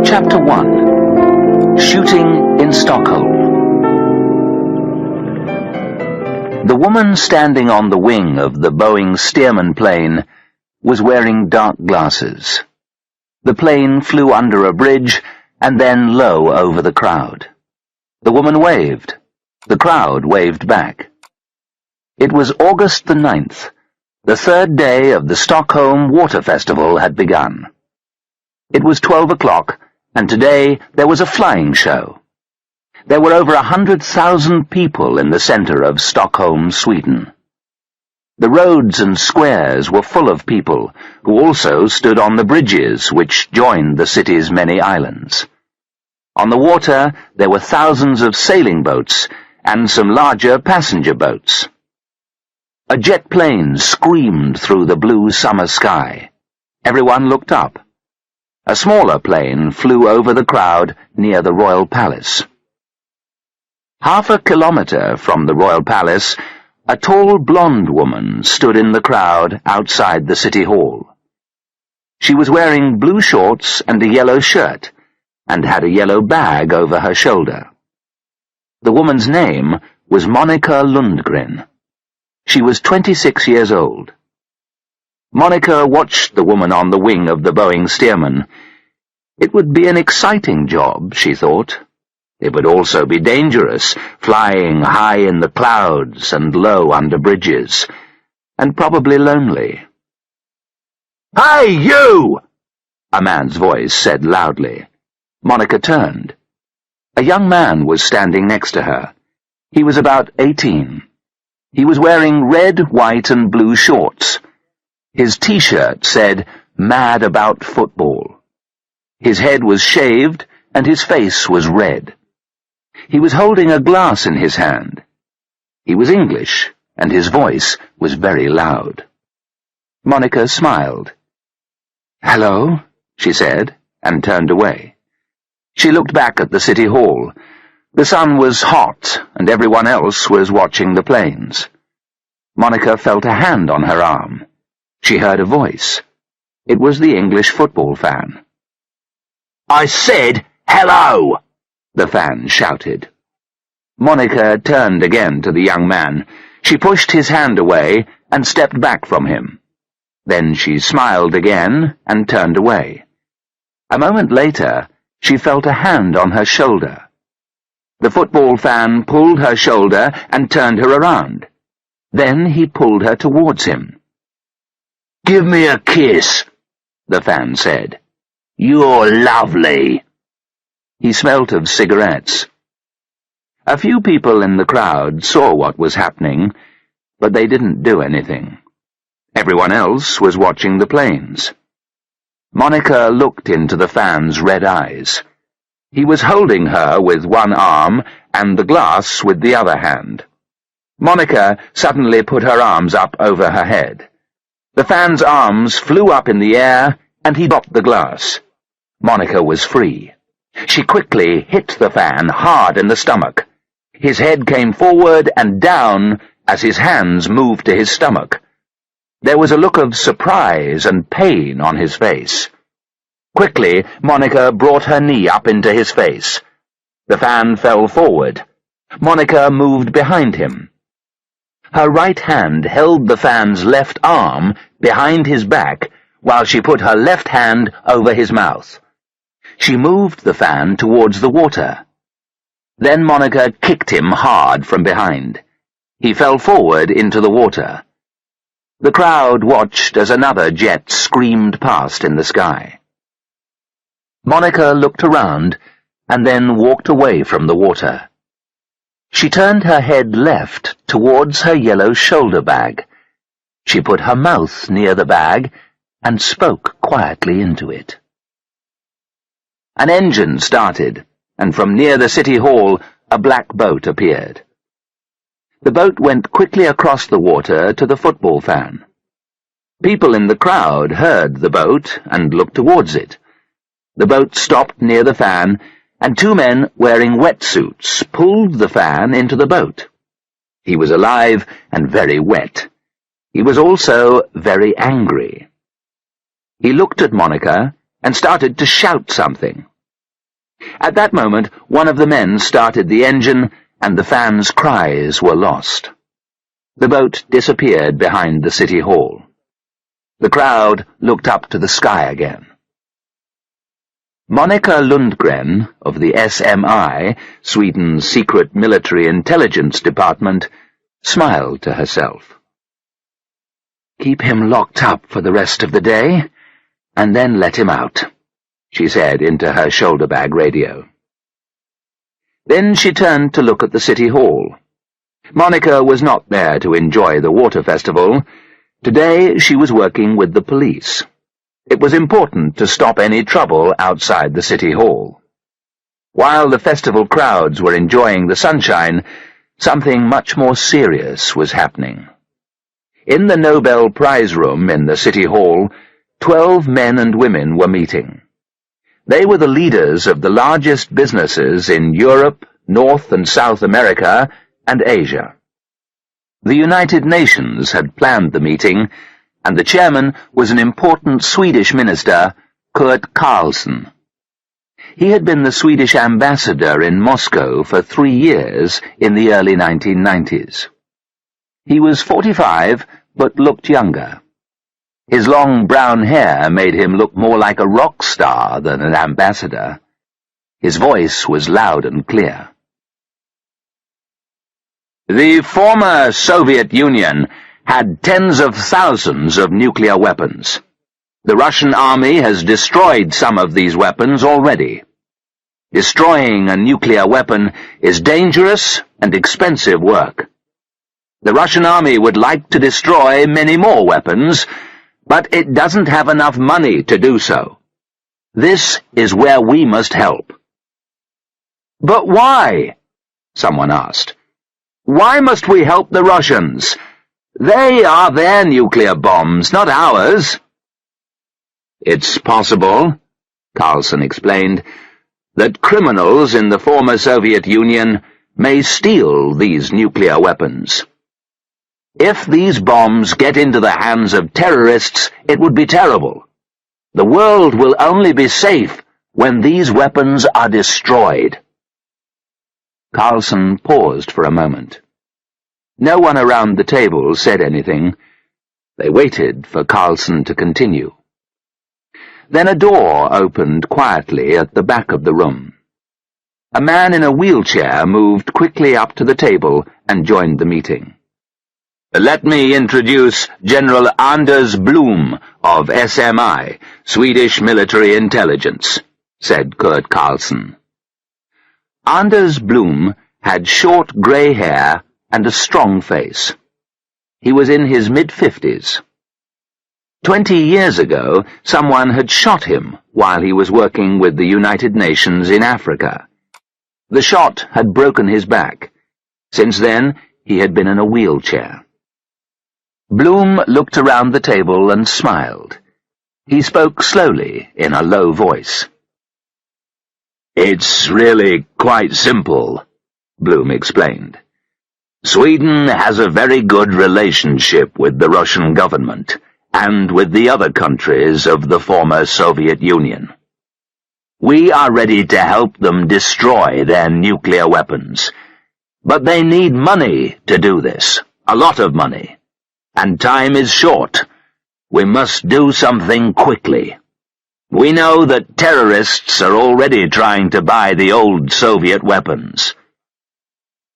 Chapter 1. Shooting in Stockholm. The woman standing on the wing of the Boeing Stearman plane was wearing dark glasses. The plane flew under a bridge and then low over the crowd. The woman waved. The crowd waved back. It was August the 9th. The third day of the Stockholm Water Festival had begun. It was 12 o'clock, and today there was a flying show. There were over 100,000 people in the center of Stockholm, Sweden. The roads and squares were full of people, who also stood on the bridges which joined the city's many islands. On the water there were thousands of sailing boats and some larger passenger boats. A jet plane screamed through the blue summer sky. Everyone looked up. A smaller plane flew over the crowd near the Royal Palace. Half a kilometer from the Royal Palace, a tall blonde woman stood in the crowd outside the City Hall. She was wearing blue shorts and a yellow shirt, and had a yellow bag over her shoulder. The woman's name was Monica Lundgren. She was 26 years old. Monica watched the woman on the wing of the Boeing Stearman. It would be an exciting job, she thought. It would also be dangerous, flying high in the clouds and low under bridges, and probably lonely. "Hey, you!" a man's voice said loudly. Monica turned. A young man was standing next to her. He was about 18. He was wearing red, white, and blue shorts. His T-shirt said, "Mad About Football." His head was shaved, and his face was red. He was holding a glass in his hand. He was English, and his voice was very loud. Monica smiled. "Hello," she said, and turned away. She looked back at the City Hall. The sun was hot, and everyone else was watching the planes. Monica felt a hand on her arm. She heard a voice. It was the English football fan. "I said hello!" the fan shouted. Monica turned again to the young man. She pushed his hand away and stepped back from him. Then she smiled again and turned away. A moment later, she felt a hand on her shoulder. The football fan pulled her shoulder and turned her around. Then he pulled her towards him. "Give me a kiss," the fan said. "You're lovely." He smelt of cigarettes. A few people in the crowd saw what was happening, but they didn't do anything. Everyone else was watching the planes. Monica looked into the fan's red eyes. He was holding her with one arm and the glass with the other hand. Monica suddenly put her arms up over her head. The fan's arms flew up in the air, and he dropped the glass. Monica was free. She quickly hit the fan hard in the stomach. His head came forward and down as his hands moved to his stomach. There was a look of surprise and pain on his face. Quickly, Monica brought her knee up into his face. The fan fell forward. Monica moved behind him. Her right hand held the fan's left arm behind his back while she put her left hand over his mouth. She moved the fan towards the water. Then Monica kicked him hard from behind. He fell forward into the water. The crowd watched as another jet screamed past in the sky. Monica looked around and then walked away from the water. She turned her head left towards her yellow shoulder bag. She put her mouth near the bag and spoke quietly into it. An engine started, and from near the City Hall a black boat appeared. The boat went quickly across the water to the football fan. People in the crowd heard the boat and looked towards it. The boat stopped near the fan, and two men wearing wetsuits pulled the fan into the boat. He was alive and very wet. He was also very angry. He looked at Monica and started to shout something. At that moment, one of the men started the engine, and the fans' cries were lost. The boat disappeared behind the city hall. The crowd looked up to the sky again. Monica Lundgren, of the SMI, Sweden's secret military intelligence department, smiled to herself. "Keep him locked up for the rest of the day, and then let him out," she said into her shoulder bag radio. Then she turned to look at the city hall. Monica was not there to enjoy the water festival. Today she was working with the police. It was important to stop any trouble outside the city hall. While the festival crowds were enjoying the sunshine, something much more serious was happening. In the Nobel Prize room in the city hall, 12 men and women were meeting. They were the leaders of the largest businesses in Europe, North and South America, and Asia. The United Nations had planned the meeting, and the chairman was an important Swedish minister, Kurt Carlson. He had been the Swedish ambassador in Moscow for 3 years in the early 1990s. He was 45, but looked younger. His long brown hair made him look more like a rock star than an ambassador. His voice was loud and clear. The former Soviet Union had tens of thousands of nuclear weapons. The Russian army has destroyed some of these weapons already. Destroying a nuclear weapon is dangerous and expensive work. The Russian army would like to destroy many more weapons, but it doesn't have enough money to do so. This is where we must help. "But why?" someone asked. "Why must we help the Russians? They are their nuclear bombs, not ours." "It's possible," Carlson explained, "that criminals in the former Soviet Union may steal these nuclear weapons. If these bombs get into the hands of terrorists, it would be terrible. The world will only be safe when these weapons are destroyed." Carlson paused for a moment. No one around the table said anything. They waited for Carlson to continue. Then a door opened quietly at the back of the room. A man in a wheelchair moved quickly up to the table and joined the meeting. "Let me introduce General Anders Blom of SMI, Swedish Military Intelligence," said Kurt Carlson. Anders Blom had short grey hair and a strong face. He was in his mid-50s. 20 years ago, someone had shot him while he was working with the United Nations in Africa. The shot had broken his back. Since then, he had been in a wheelchair. Blom looked around the table and smiled. He spoke slowly in a low voice. "It's really quite simple," Blom explained. "Sweden has a very good relationship with the Russian government and with the other countries of the former Soviet Union. We are ready to help them destroy their nuclear weapons, but they need money to do this, a lot of money, and time is short. We must do something quickly. We know that terrorists are already trying to buy the old Soviet weapons."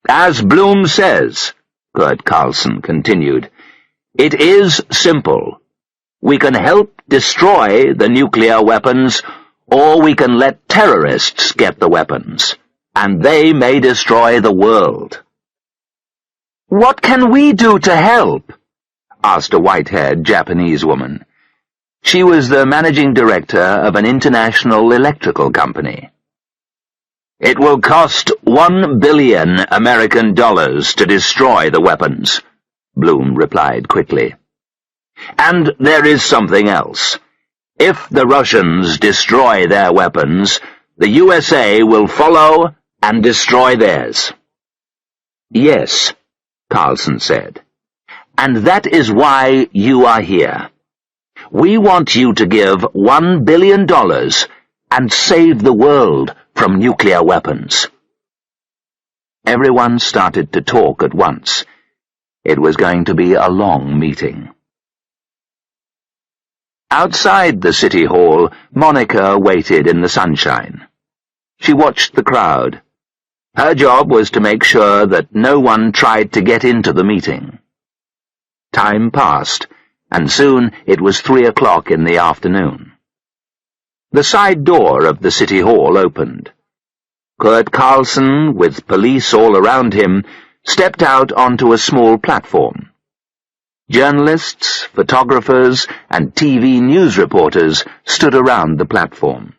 "As Blom says," Kurt Carlson continued, "it is simple. We can help destroy the nuclear weapons, or we can let terrorists get the weapons, and they may destroy the world." "What can we do to help?" asked a white-haired Japanese woman. She was the managing director of an international electrical company. "It will cost $1 billion American to destroy the weapons," Blom replied quickly. "And there is something else. If the Russians destroy their weapons, the USA will follow and destroy theirs." "Yes," Carlson said, "and that is why you are here. We want you to give $1 billion and save the world from nuclear weapons. Everyone started to talk at once. It was going to be a long meeting. Outside the city hall, Monica waited in the sunshine. She watched the crowd. Her job was to make sure that no one tried to get into the meeting. Time passed, and soon it was 3 o'clock in the afternoon. The side door of the city hall opened. Kurt Carlson, with police all around him, stepped out onto a small platform. Journalists, photographers, and TV news reporters stood around the platform.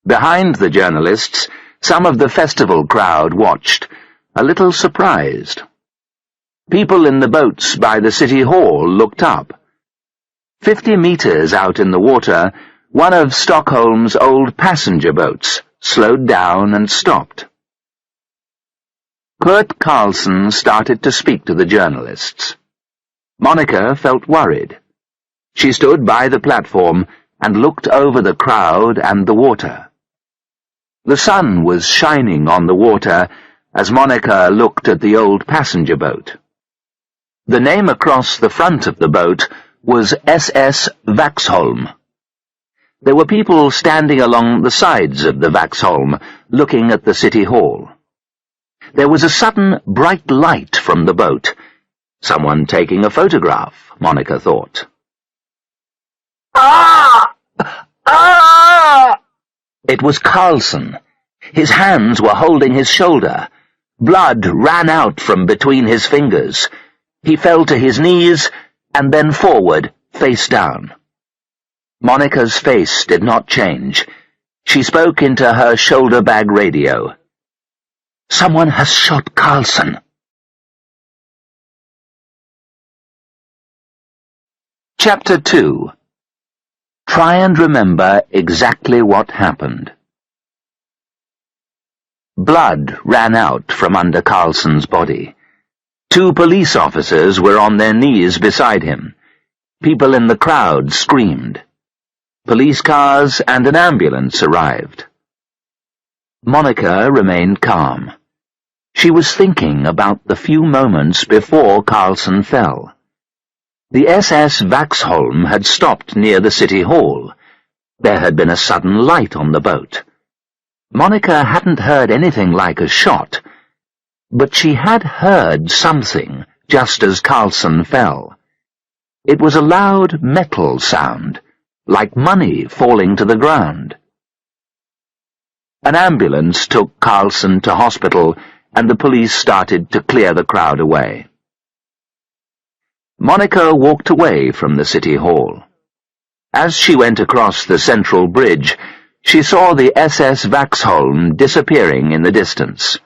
Behind the journalists, some of the festival crowd watched, a little surprised. People in the boats by the city hall looked up. 50 meters out in the water, one of Stockholm's old passenger boats slowed down and stopped. Kurt Carlson started to speak to the journalists. Monica felt worried. She stood by the platform and looked over the crowd and the water. The sun was shining on the water as Monica looked at the old passenger boat. The name across the front of the boat was SS Vaxholm. There were people standing along the sides of the Vaxholm, looking at the city hall. There was a sudden bright light from the boat. Someone taking a photograph, Monica thought. Ah! Ah! It was Carlson. His hands were holding his shoulder. Blood ran out from between his fingers. He fell to his knees and then forward, face down. Monica's face did not change. She spoke into her shoulder bag radio. Someone has shot Carlson. Chapter 2. Try and remember exactly what happened. Blood ran out from under Carlson's body. 2 police officers were on their knees beside him. People in the crowd screamed. Police cars and an ambulance arrived. Monica remained calm. She was thinking about the few moments before Carlson fell. The SS Vaxholm had stopped near the city hall. There had been a sudden light on the boat. Monica hadn't heard anything like a shot, but she had heard something just as Carlson fell. It was a loud metal sound, like money falling to the ground. An ambulance took Carlson to hospital, and the police started to clear the crowd away. Monica walked away from the city hall. As she went across the central bridge, she saw the SS Vaxholm disappearing in the distance.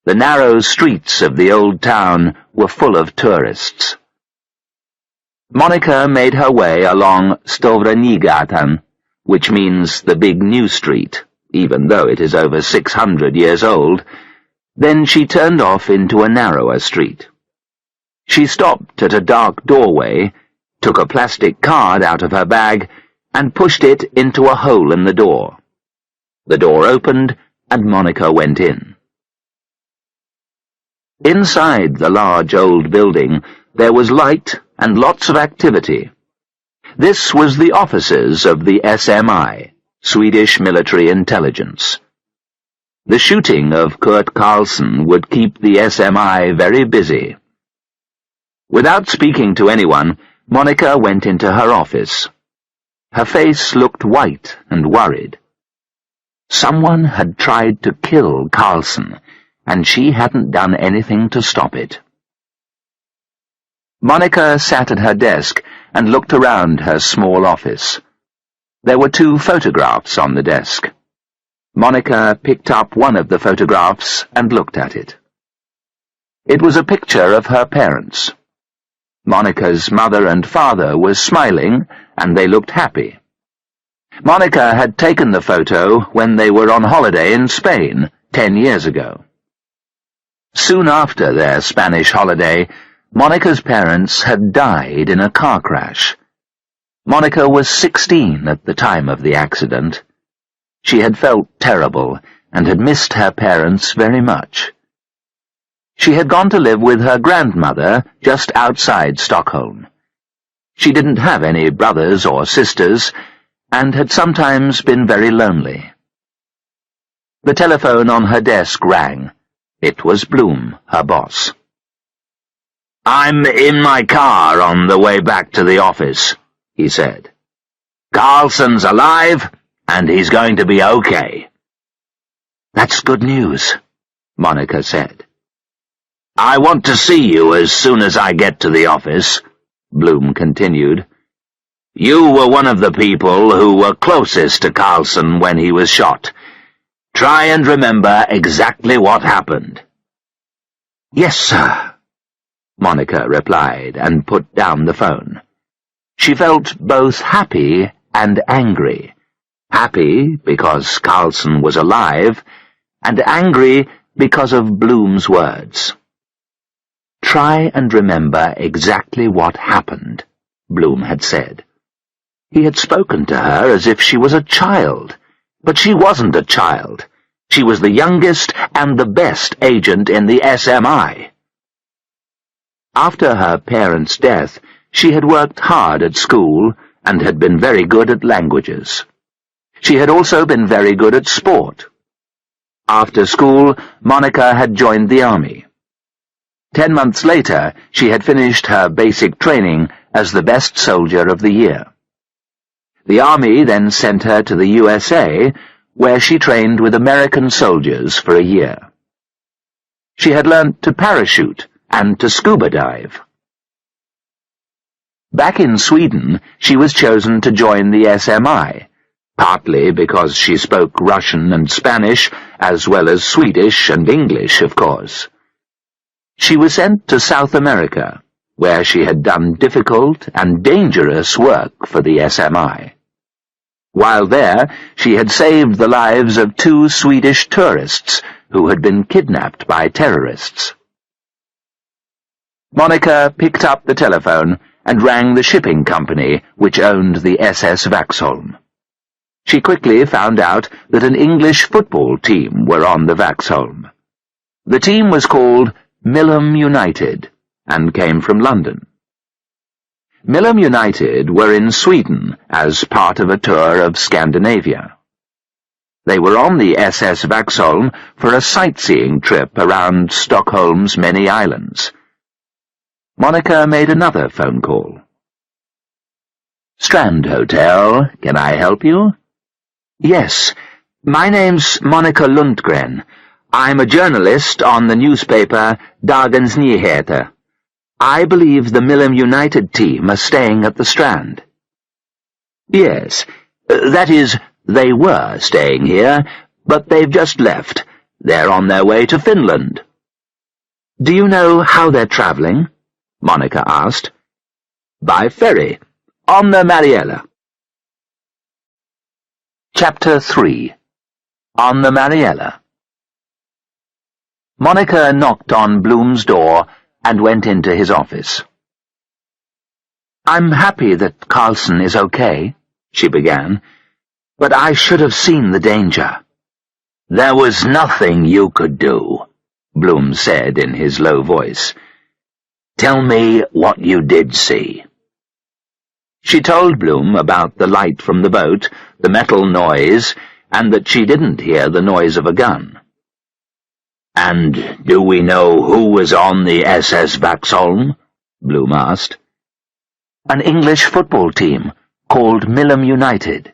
The narrow streets of the old town were full of tourists. Monica made her way along Stovranigatan, which means the big new street, even though it is over 600 years old. Then she turned off into a narrower street. She stopped at a dark doorway, took a plastic card out of her bag, and pushed it into a hole in the door. The door opened, and Monica went in. Inside the large old building, there was light and lots of activity. This was the offices of the SMI, Swedish Military Intelligence. The shooting of Kurt Carlson would keep the SMI very busy. Without speaking to anyone, Monica went into her office. Her face looked white and worried. Someone had tried to kill Carlson, and she hadn't done anything to stop it. Monica sat at her desk and looked around her small office. There were 2 photographs on the desk. Monica picked up one of the photographs and looked at it. It was a picture of her parents. Monica's mother and father were smiling, and they looked happy. Monica had taken the photo when they were on holiday in Spain 10 years ago. Soon after their Spanish holiday, Monica's parents had died in a car crash. Monica was 16 at the time of the accident. She had felt terrible and had missed her parents very much. She had gone to live with her grandmother just outside Stockholm. She didn't have any brothers or sisters, and had sometimes been very lonely. The telephone on her desk rang. It was Bloom, her boss. "I'm in my car on the way back to the office," he said. "Carlson's alive, and he's going to be okay." "That's good news," Monica said. "I want to see you as soon as I get to the office," Bloom continued. "You were one of the people who were closest to Carlson when he was shot. Try and remember exactly what happened." "Yes, sir," Monica replied and put down the phone. She felt both happy and angry. Happy because Carlson was alive, and angry because of Bloom's words. "Try and remember exactly what happened," Bloom had said. He had spoken to her as if she was a child, but she wasn't a child. She was the youngest and the best agent in the SMI. After her parents' death, she had worked hard at school and had been very good at languages. She had also been very good at sport. After school, Monica had joined the army. 10 months later, she had finished her basic training as the best soldier of the year. The army then sent her to the USA, where she trained with American soldiers for a year. She had learnt to parachute and to scuba dive. Back in Sweden, she was chosen to join the SMI, partly because she spoke Russian and Spanish, as well as Swedish and English, of course. She was sent to South America, where she had done difficult and dangerous work for the SMI. While there, she had saved the lives of 2 Swedish tourists who had been kidnapped by terrorists. Monica picked up the telephone and rang the shipping company which owned the SS Vaxholm. She quickly found out that an English football team were on the Vaxholm. The team was called Millom United and came from London. Millom United were in Sweden as part of a tour of Scandinavia. They were on the SS Vaxholm for a sightseeing trip around Stockholm's many islands. Monica made another phone call. "Strand Hotel, can I help you?" "Yes, my name's Monica Lundgren. I'm a journalist on the newspaper Dagens Nyheter. I believe the Millom United team are staying at the Strand." "Yes, that is, they were staying here, but they've just left. They're on their way to Finland." "Do you know how they're travelling?" Monica asked. "By ferry, on the Mariella." Chapter 3. On the Mariella. Monica knocked on Bloom's door and went into his office. "I'm happy that Carlson is okay," she began, "but I should have seen the danger." "There was nothing you could do," Bloom said in his low voice. "Tell me what you did see." She told Bloom about the light from the boat, the metal noise, and that she didn't hear the noise of a gun. "And do we know who was on the SS Vaxholm?" Bloom asked. "An English football team called Millom United."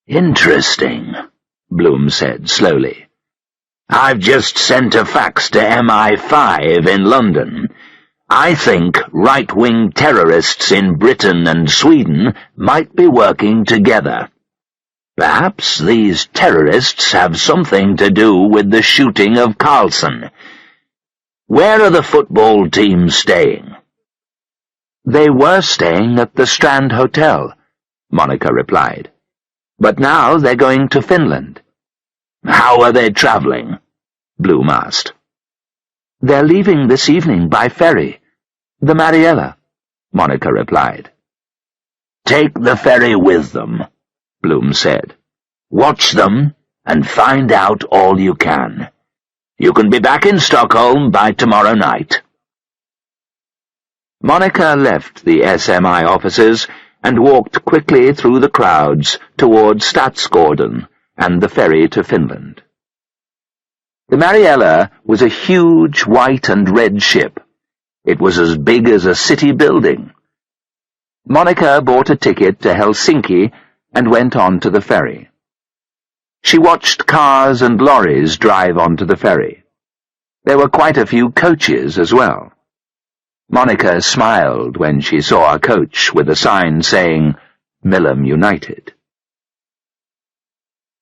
"Interesting," Bloom said slowly. "I've just sent a fax to MI5 in London. I think right-wing terrorists in Britain and Sweden might be working together. Perhaps these terrorists have something to do with the shooting of Carlson. Where are the football teams staying?" "They were staying at the Strand Hotel," Monica replied. "But now they're going to Finland." "How are they travelling?" Bloom asked. "They're leaving this evening by ferry. The Mariella," Monica replied. "Take the ferry with them," Bloom said. Watch them and find out all you can. You can be back in Stockholm by tomorrow night." Monica left the SMI offices and walked quickly through the crowds towards Stadsgården and the ferry to Finland. The Mariella was a huge white and red ship. It was as big as a city building. Monica bought a ticket to Helsinki and went on to the ferry. She watched cars and lorries drive onto the ferry. There were quite a few coaches as well. Monica smiled when she saw a coach with a sign saying, "Millom United."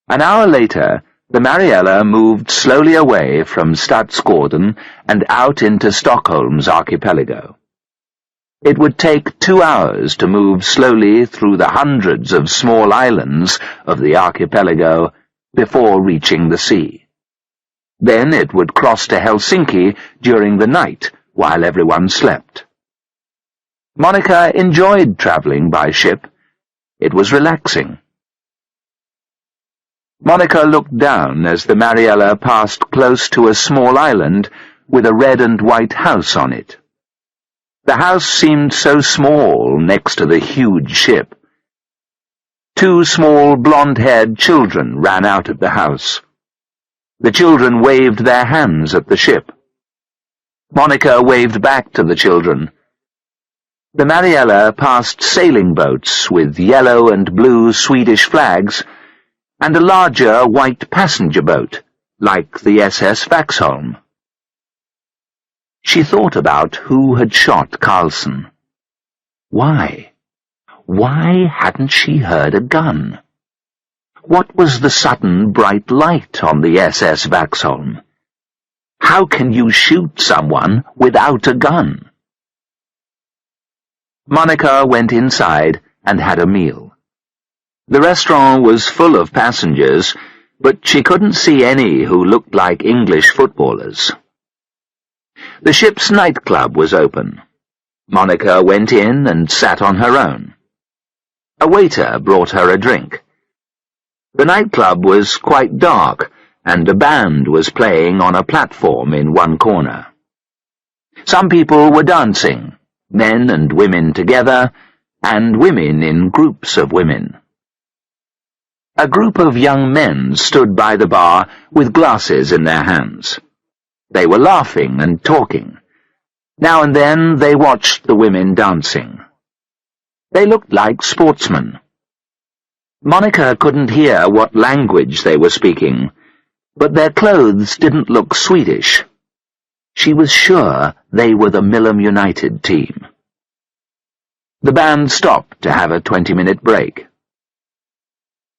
An hour later, the Mariella moved slowly away from Stadsgården and out into Stockholm's archipelago. It would take 2 hours to move slowly through the hundreds of small islands of the archipelago before reaching the sea. Then it would cross to Helsinki during the night while everyone slept. Monica enjoyed travelling by ship. It was relaxing. Monica looked down as the Mariella passed close to a small island with a red and white house on it. The house seemed so small next to the huge ship. 2 small blonde-haired children ran out of the house. The children waved their hands at the ship. Monica waved back to the children. The Mariella passed sailing boats with yellow and blue Swedish flags and a larger white passenger boat, like the SS Vaxholm. She thought about who had shot Carlson. Why? Why hadn't she heard a gun? What was the sudden bright light on the SS Vaxholm? How can you shoot someone without a gun? Monica went inside and had a meal. The restaurant was full of passengers, but she couldn't see any who looked like English footballers. The ship's nightclub was open. Monica went in and sat on her own. A waiter brought her a drink. The nightclub was quite dark, and a band was playing on a platform in one corner. Some people were dancing, men and women together, and women in groups of women. A group of young men stood by the bar with glasses in their hands. They were laughing and talking. Now and then they watched the women dancing. They looked like sportsmen. Monica couldn't hear what language they were speaking, but their clothes didn't look Swedish. She was sure they were the Millom United team. The band stopped to have a 20-minute break.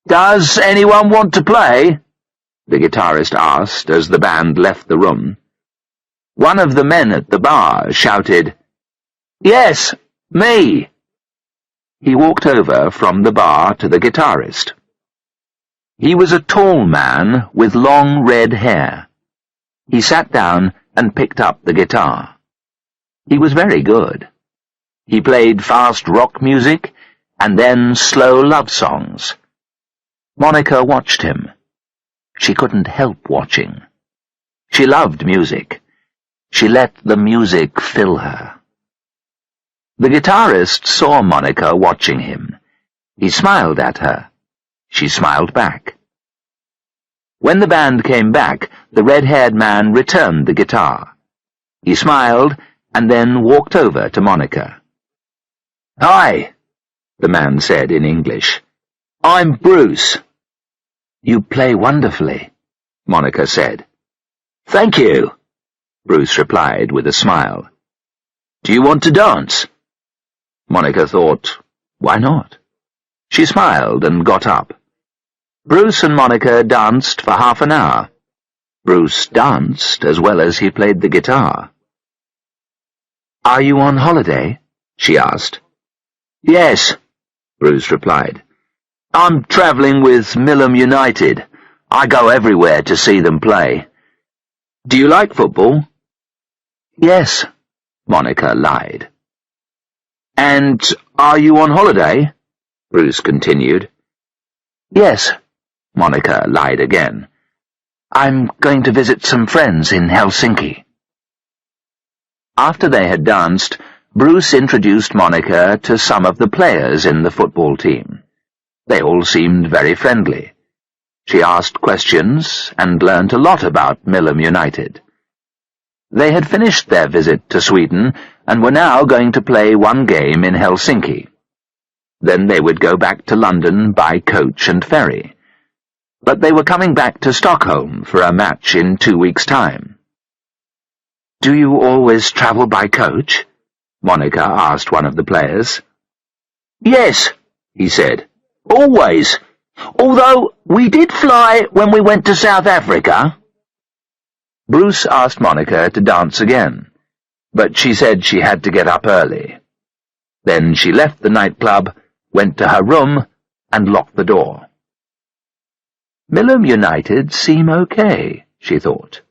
"Does anyone want to play?" the guitarist asked as the band left the room. One of the men at the bar shouted, "Yes, me!" He walked over from the bar to the guitarist. He was a tall man with long red hair. He sat down and picked up the guitar. He was very good. He played fast rock music and then slow love songs. Monica watched him. She couldn't help watching. She loved music. She let the music fill her. The guitarist saw Monica watching him. He smiled at her. She smiled back. When the band came back, the red-haired man returned the guitar. He smiled and then walked over to Monica. "Hi," the man said in English. "I'm Bruce." "You play wonderfully," Monica said. "Thank you," Bruce replied with a smile. "Do you want to dance?" Monica thought, why not? She smiled and got up. Bruce and Monica danced for half an hour. Bruce danced as well as he played the guitar. "Are you on holiday?" she asked. "Yes," Bruce replied. "I'm travelling with Millom United. I go everywhere to see them play. Do you like football?" "Yes," Monica lied. "And are you on holiday?" Bruce continued. "Yes, Monica lied again. "I'm going to visit some friends in Helsinki." After they had danced, Bruce introduced Monica to some of the players in the football team. They all seemed very friendly. She asked questions and learnt a lot about Millom United. They had finished their visit to Sweden and were now going to play one game in Helsinki. Then they would go back to London by coach and ferry. But they were coming back to Stockholm for a match in 2 weeks' time. "Do you always travel by coach?" Monica asked one of the players. "Yes," he said. "Always. Although we did fly when we went to South Africa." Bruce asked Monica to dance again, but she said she had to get up early. Then she left the nightclub, went to her room, and locked the door. Millom United seem okay, she thought.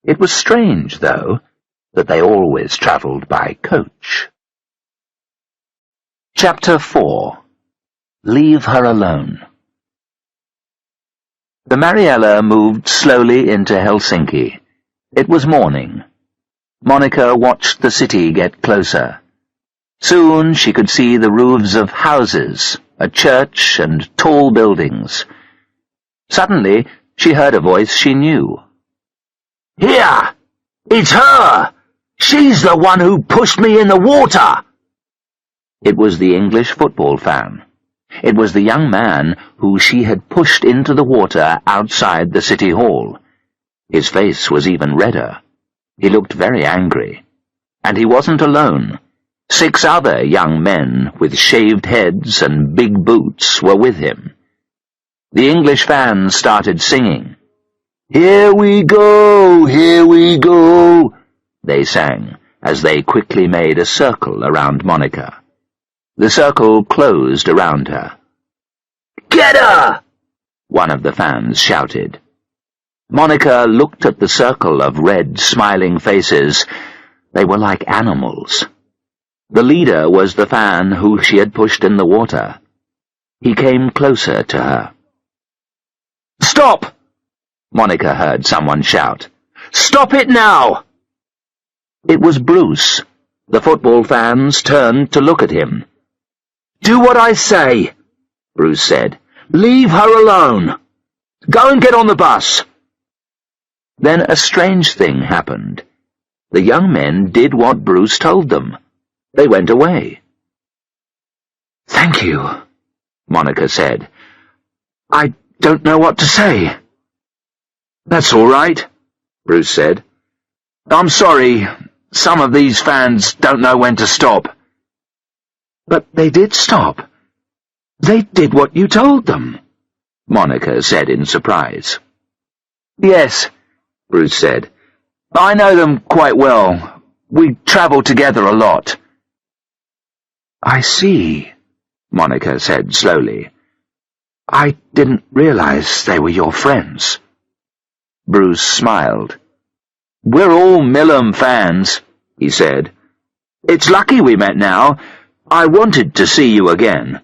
It was strange, though, that they always travelled by coach. Chapter 4. Leave Her Alone. The Mariella moved slowly into Helsinki. It was morning. Monica watched the city get closer. Soon she could see the roofs of houses, a church, and tall buildings. Suddenly she heard a voice she knew. "Here! It's her! She's the one who pushed me in the water!" It was the English football fan. It was the young man who she had pushed into the water outside the city hall. His face was even redder. He looked very angry. And he wasn't alone. 6 other young men with shaved heads and big boots were with him. The English fans started singing. "Here we go, here we go," they sang, as they quickly made a circle around Monica. The circle closed around her. "Get her!" one of the fans shouted. Monica looked at the circle of red, smiling faces. They were like animals. The leader was the fan who she had pushed in the water. He came closer to her. "Stop!" Monica heard someone shout. "Stop it now!" It was Bruce. The football fans turned to look at him. "Do what I say," Bruce said. "Leave her alone. Go and get on the bus." Then a strange thing happened. The young men did what Bruce told them. They went away. "Thank you," Monica said. "I don't know what to say." "That's all right," Bruce said. "I'm sorry. Some of these fans don't know when to stop." "But they did stop. They did what you told them," Monica said in surprise. "Yes," Bruce said. "I know them quite well. We travel together a lot." "I see," Monica said slowly. "I didn't realize they were your friends." Bruce smiled. "We're all Millom fans," he said. "It's lucky we met now. I wanted to see you again.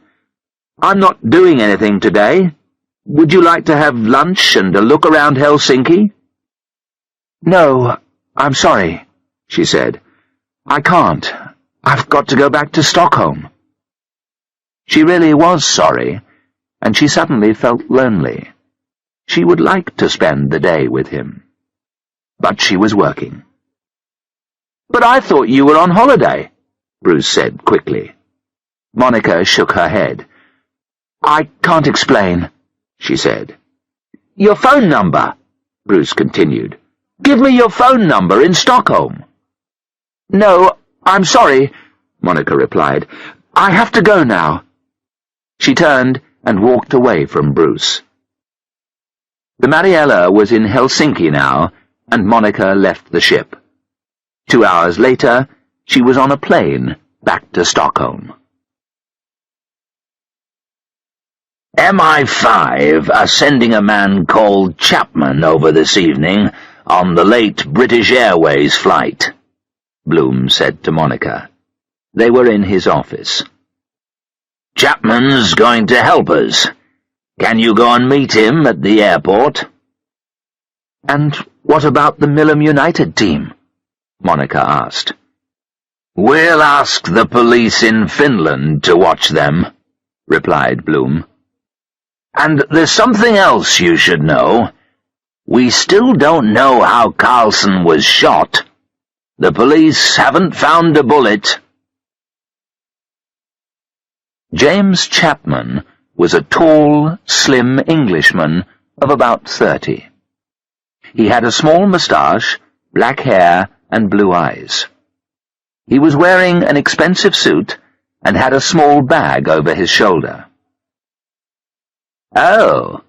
I'm not doing anything today. Would you like to have lunch and a look around Helsinki?" "No, I'm sorry," she said. "I can't. I've got to go back to Stockholm." She really was sorry, and she suddenly felt lonely. She would like to spend the day with him. But she was working. "But I thought you were on holiday," Bruce said quickly. Monica shook her head. "I can't explain," she said. "Your phone number," Bruce continued. "Give me your phone number in Stockholm." "No, I'm sorry," Monica replied. "I have to go now." She turned and walked away from Bruce. The Mariella was in Helsinki now, and Monica left the ship. 2 hours later, she was on a plane back to Stockholm. "MI5 are sending a man called Chapman over this evening on the late British Airways flight," Bloom said to Monica. They were in his office. "Chapman's going to help us. Can you go and meet him at the airport?" "And what about the Millam United team?" Monica asked. "We'll ask the police in Finland to watch them," replied Bloom. "And there's something else you should know. We still don't know how Carlson was shot. The police haven't found a bullet." James Chapman was a tall, slim Englishman of about 30. He had a small moustache, black hair, and blue eyes. He was wearing an expensive suit and had a small bag over his shoulder. "Oh,"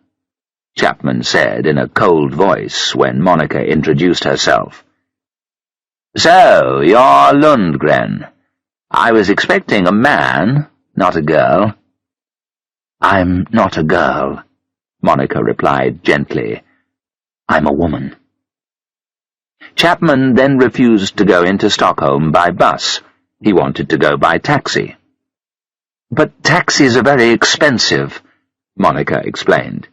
Chapman said in a cold voice when Monica introduced herself. "So, you're Lundgren. I was expecting a man, not a girl." "I'm not a girl," Monica replied gently. "I'm a woman." Chapman then refused to go into Stockholm by bus. He wanted to go by taxi. "But taxis are very expensive," Monica explained.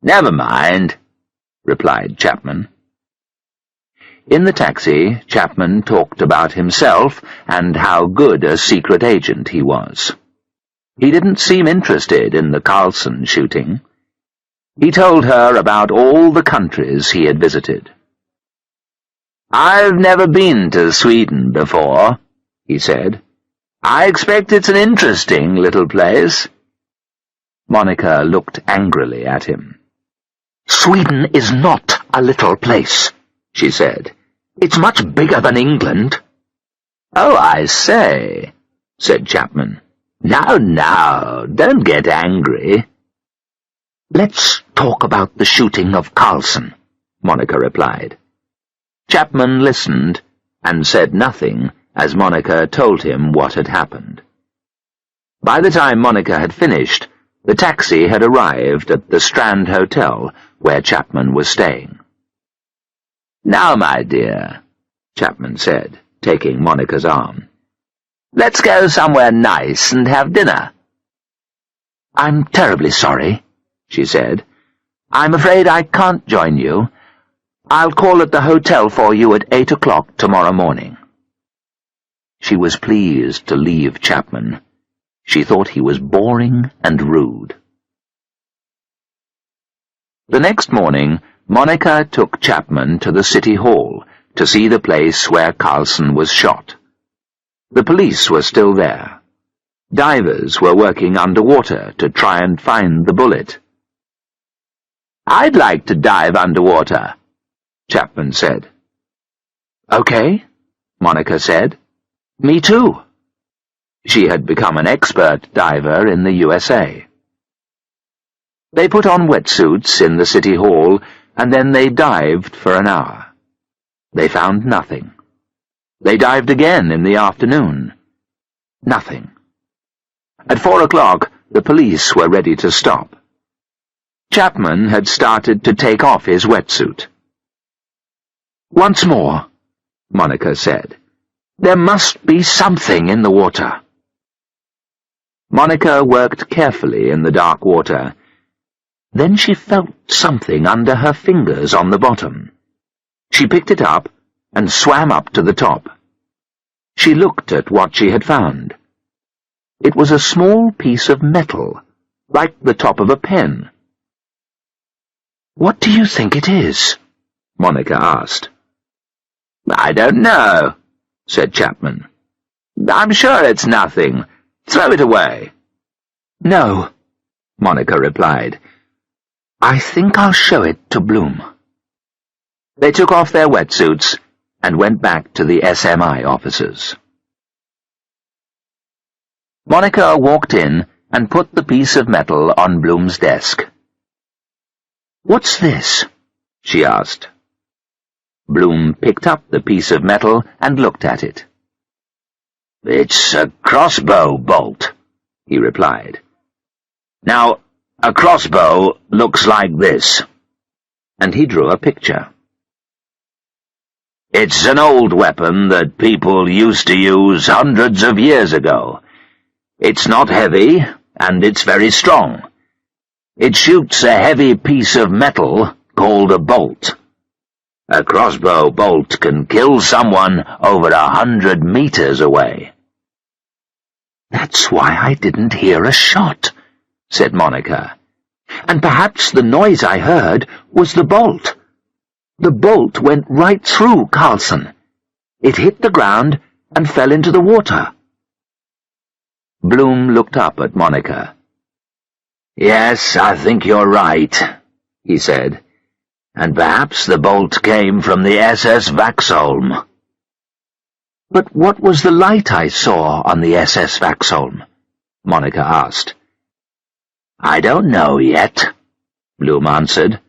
"Never mind," replied Chapman. In the taxi, Chapman talked about himself and how good a secret agent he was. He didn't seem interested in the Carlson shooting. He told her about all the countries he had visited. "I've never been to Sweden before," he said. "I expect it's an interesting little place." Monica looked angrily at him. "Sweden is not a little place," she said. "It's much bigger than England." "Oh, I say," said Chapman. Now, don't get angry." "Let's talk about the shooting of Carlson," Monica replied. Chapman listened and said nothing as Monica told him what had happened. By the time Monica had finished, the taxi had arrived at the Strand Hotel where Chapman was staying. "Now, my dear," Chapman said, taking Monica's arm, "let's go somewhere nice and have dinner." "I'm terribly sorry," she said. "I'm afraid I can't join you. I'll call at the hotel for you at 8 o'clock tomorrow morning." She was pleased to leave Chapman. She thought he was boring and rude. The next morning, Monica took Chapman to the City Hall to see the place where Carlson was shot. The police were still there. Divers were working underwater to try and find the bullet. "I'd like to dive underwater," Chapman said. "Okay," Monica said. "Me too." She had become an expert diver in the USA. They put on wetsuits in the City Hall, and then they dived for an hour. They found nothing. They dived again in the afternoon. Nothing. At 4 o'clock, the police were ready to stop. Chapman had started to take off his wetsuit. "Once more," Monica said. "There must be something in the water." Monica worked carefully in the dark water. Then she felt something under her fingers on the bottom. She picked it up and swam up to the top. She looked at what she had found. It was a small piece of metal, like the top of a pen. "What do you think it is?" Monica asked. "I don't know," said Chapman. "I'm sure it's nothing. Throw it away." "No," Monica replied. "I think I'll show it to Bloom." They took off their wetsuits and went back to the SMI offices. Monica walked in and put the piece of metal on Bloom's desk. "What's this?" she asked. Bloom picked up the piece of metal and looked at it. "It's a crossbow bolt," he replied. "Now, a crossbow looks like this." And he drew a picture. "It's an old weapon that people used to use hundreds of years ago. It's not heavy, and it's very strong. It shoots a heavy piece of metal called a bolt. A crossbow bolt can kill someone over 100 meters away." "That's why I didn't hear a shot," said Monica. "And perhaps the noise I heard was the bolt. The bolt went right through Carlson. It hit the ground and fell into the water." Bloom looked up at Monica. "Yes, I think you're right," he said. "And perhaps the bolt came from the SS Vaxholm." "But what was the light I saw on the SS Vaxholm?" Monica asked. "I don't know yet," Bloom answered.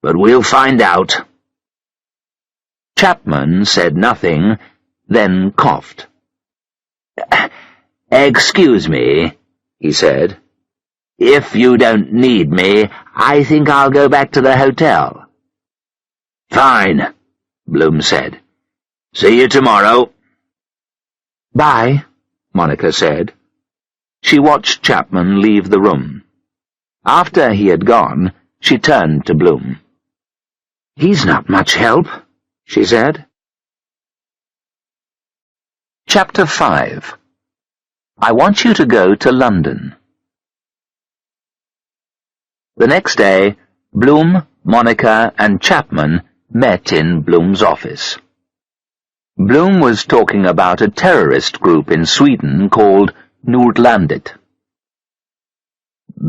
"But we'll find out." Chapman said nothing, then coughed. "Excuse me," he said. "If you don't need me, I think I'll go back to the hotel." "Fine," Bloom said. "See you tomorrow." "Bye," Monica said. She watched Chapman leave the room. After he had gone, she turned to Bloom. "He's not much help," she said. Chapter 5. I Want You to Go to London. The next day, Bloom, Monica, and Chapman met in Bloom's office. Bloom was talking about a terrorist group in Sweden called Nordlandet.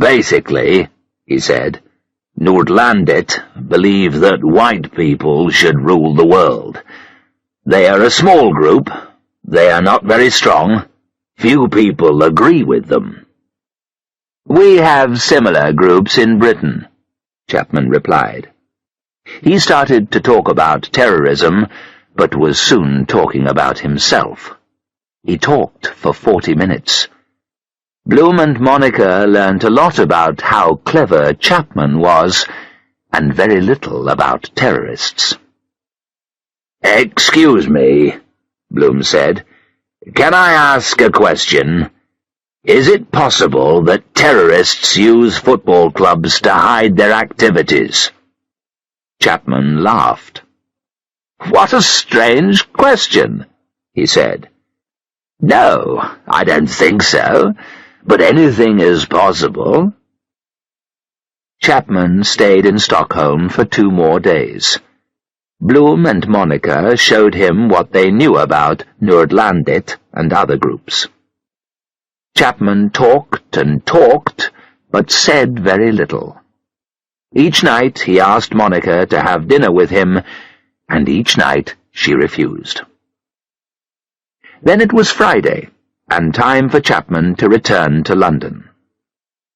"Basically," he said, "Nordlandet believe that white people should rule the world. They are a small group. They are not very strong. Few people agree with them." "We have similar groups in Britain," Chapman replied. He started to talk about terrorism, but was soon talking about himself. He talked for 40 minutes. Bloom and Monica learnt a lot about how clever Chapman was, and very little about terrorists. "Excuse me," Bloom said. "Can I ask a question? Is it possible that terrorists use football clubs to hide their activities?" Chapman laughed. "What a strange question," he said. "No, I don't think so, but anything is possible." Chapman stayed in Stockholm for 2 more days. Bloom and Monica showed him what they knew about Nordlandet and other groups. Chapman talked and talked, but said very little. Each night he asked Monica to have dinner with him, and each night she refused. Then it was Friday, and time for Chapman to return to London.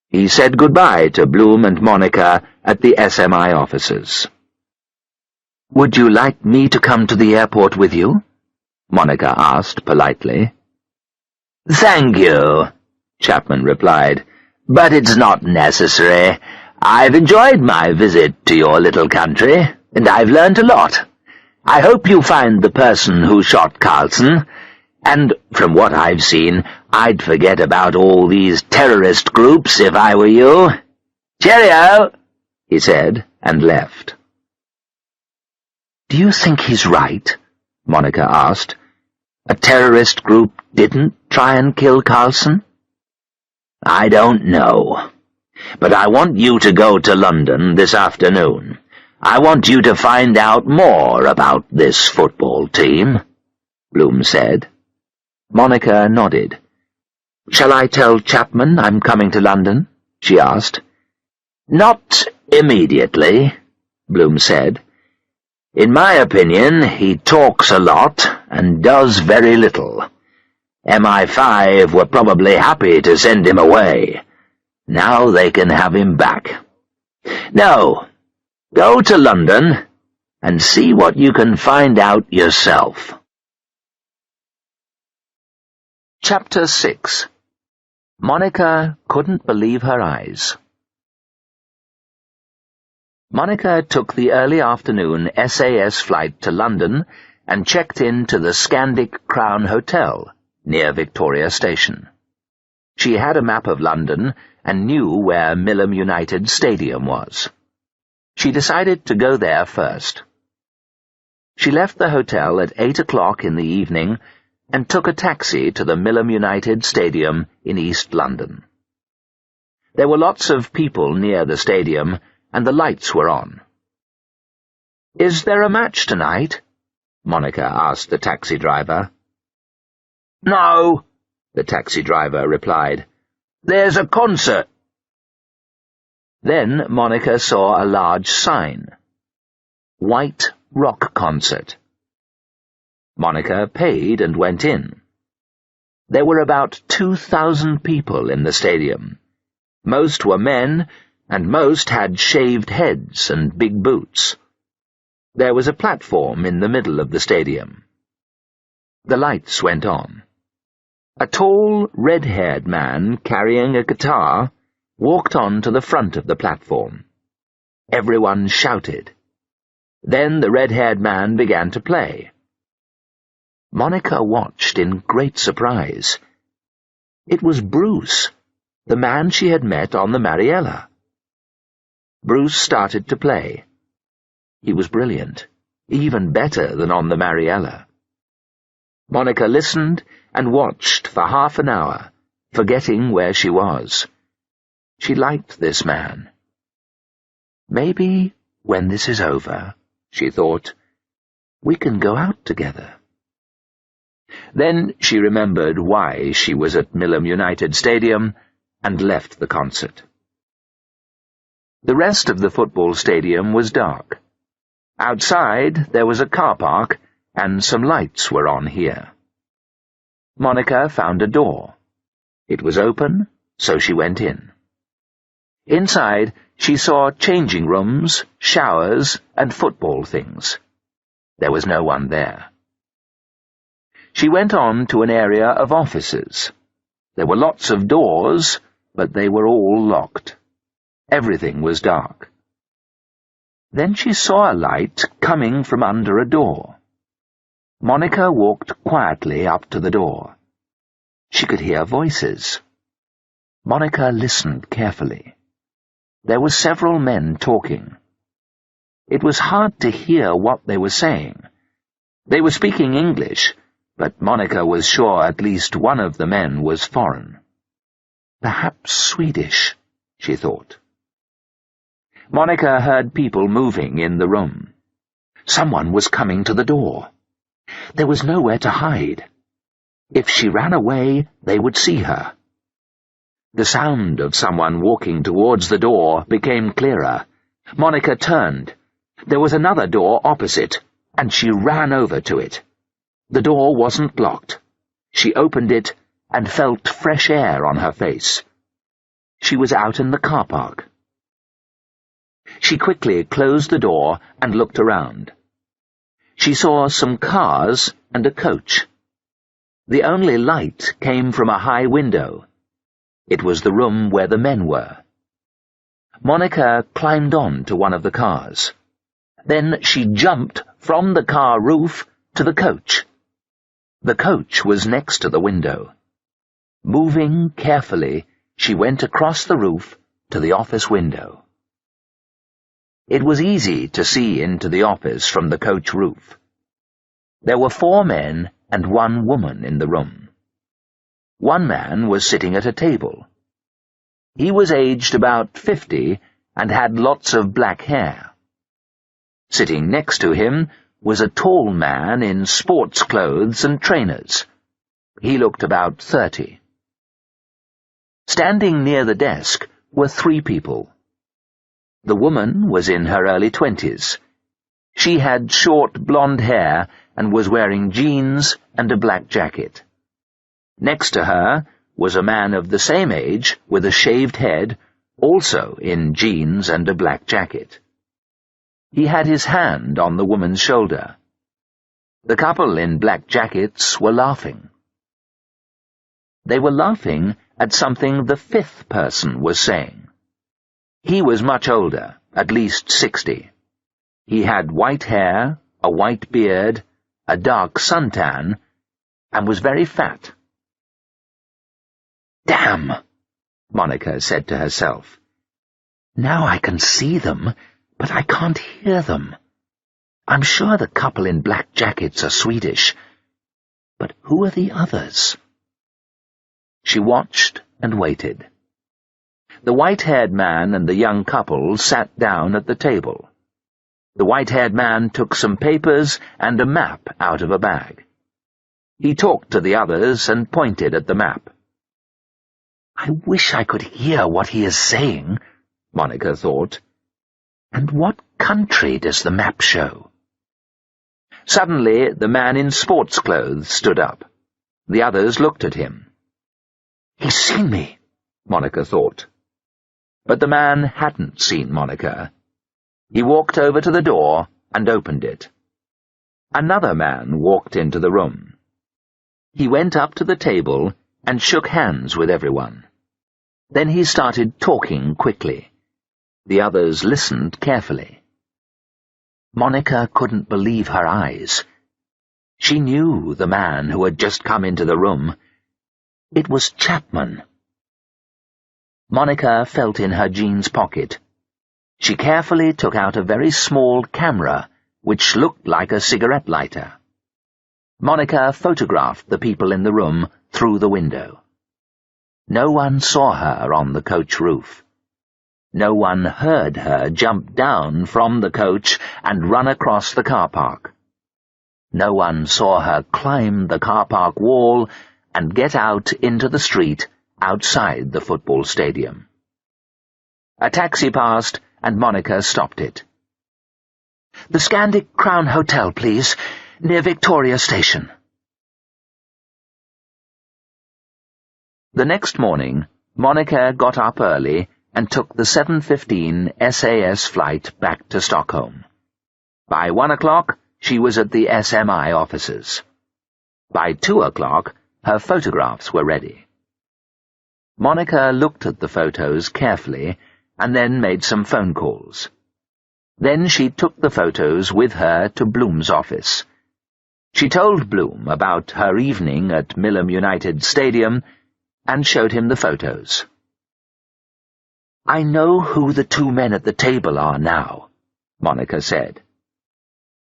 He said goodbye to Bloom and Monica at the SMI offices. "Would you like me to come to the airport with you?" Monica asked politely. "Thank you," Chapman replied, "but it's not necessary. I've enjoyed my visit to your little country, and I've learnt a lot. I hope you find the person who shot Carlson, and from what I've seen, I'd forget about all these terrorist groups if I were you. Cheerio," he said, and left. "Do you think he's right?" Monica asked. "A terrorist group didn't try and kill Carlson?" "I don't know. But I want you to go to London this afternoon. I want you to find out more about this football team," Bloom said. Monica nodded. "Shall I tell Chapman I'm coming to London?" she asked. "Not immediately," Bloom said. "In my opinion, he talks a lot and does very little. MI5 were probably happy to send him away. Now they can have him back. No, go to London and see what you can find out yourself." Chapter 6. Monica couldn't believe her eyes. Monica took the early afternoon SAS flight to London and checked in to the Scandic Crown Hotel near Victoria Station. She had a map of London and knew where Millom United Stadium was. She decided to go there first. She left the hotel at 8 o'clock in the evening and took a taxi to the Millom United Stadium in East London. There were lots of people near the stadium, and the lights were on. "Is there a match tonight?" Monica asked the taxi driver. "No," the taxi driver replied. "There's a concert." Then Monica saw a large sign. White Rock Concert. Monica paid and went in. There were about 2,000 people in the stadium. Most were men, and most had shaved heads and big boots. There was a platform in the middle of the stadium. The lights went on. A tall, red-haired man carrying a guitar walked on to the front of the platform. Everyone shouted. Then the red-haired man began to play. Monica watched in great surprise. It was Bruce, the man she had met on the Mariella. Bruce started to play. He was brilliant, even better than on the Mariella. Monica listened and watched for half an hour, forgetting where she was. She liked this man. Maybe, when this is over, she thought, we can go out together. Then she remembered why she was at Millom United Stadium and left the concert. The rest of the football stadium was dark. Outside there was a car park, and some lights were on here. Monica found a door. It was open, so she went in. Inside, she saw changing rooms, showers, and football things. There was no one there. She went on to an area of offices. There were lots of doors, but they were all locked. Everything was dark. Then she saw a light coming from under a door. Monica walked quietly up to the door. She could hear voices. Monica listened carefully. There were several men talking. It was hard to hear what they were saying. They were speaking English, but Monica was sure at least one of the men was foreign. Perhaps Swedish, she thought. Monica heard people moving in the room. Someone was coming to the door. There was nowhere to hide. If she ran away, they would see her. The sound of someone walking towards the door became clearer. Monica turned. There was another door opposite, and she ran over to it. The door wasn't locked. She opened it and felt fresh air on her face. She was out in the car park. She quickly closed the door and looked around. She saw some cars and a coach. The only light came from a high window. It was the room where the men were. Monica climbed on to one of the cars. Then she jumped from the car roof to the coach. The coach was next to the window. Moving carefully, she went across the roof to the office window. It was easy to see into the office from the coach roof. There were 4 men and 1 woman in the room. One man was sitting at a table. He was aged about 50 and had lots of black hair. Sitting next to him was a tall man in sports clothes and trainers. He looked about 30. Standing near the desk were 3 people. The woman was in her early 20s. She had short blonde hair and was wearing jeans and a black jacket. Next to her was a man of the same age with a shaved head, also in jeans and a black jacket. He had his hand on the woman's shoulder. The couple in black jackets were laughing. They were laughing at something the 5th person was saying. He was much older, at least 60. He had white hair, a white beard, a dark suntan, and was very fat. "Damn!" Monica said to herself. Now I can see them, but I can't hear them. I'm sure the couple in black jackets are Swedish. But who are the others? She watched and waited. The white-haired man and the young couple sat down at the table. The white-haired man took some papers and a map out of a bag. He talked to the others and pointed at the map. I wish I could hear what he is saying, Monica thought. And what country does the map show? Suddenly, the man in sports clothes stood up. The others looked at him. He's seen me, Monica thought. But the man hadn't seen Monica. He walked over to the door and opened it. Another man walked into the room. He went up to the table and shook hands with everyone. Then he started talking quickly. The others listened carefully. Monica couldn't believe her eyes. She knew the man who had just come into the room. It was Chapman. Monica felt in her jeans pocket. She carefully took out a very small camera, which looked like a cigarette lighter. Monica photographed the people in the room through the window. No one saw her on the coach roof. No one heard her jump down from the coach and run across the car park. No one saw her climb the car park wall and get out into the street outside the football stadium. A taxi passed, and Monica stopped it. The Scandic Crown Hotel, please, near Victoria Station. The next morning, Monica got up early and took the 7:15 SAS flight back to Stockholm. By 1 o'clock, she was at the SMI offices. By 2 o'clock, her photographs were ready. Monica looked at the photos carefully and then made some phone calls. Then she took the photos with her to Bloom's office. She told Bloom about her evening at Millom United Stadium and showed him the photos. I know who the two men at the table are now, Monica said.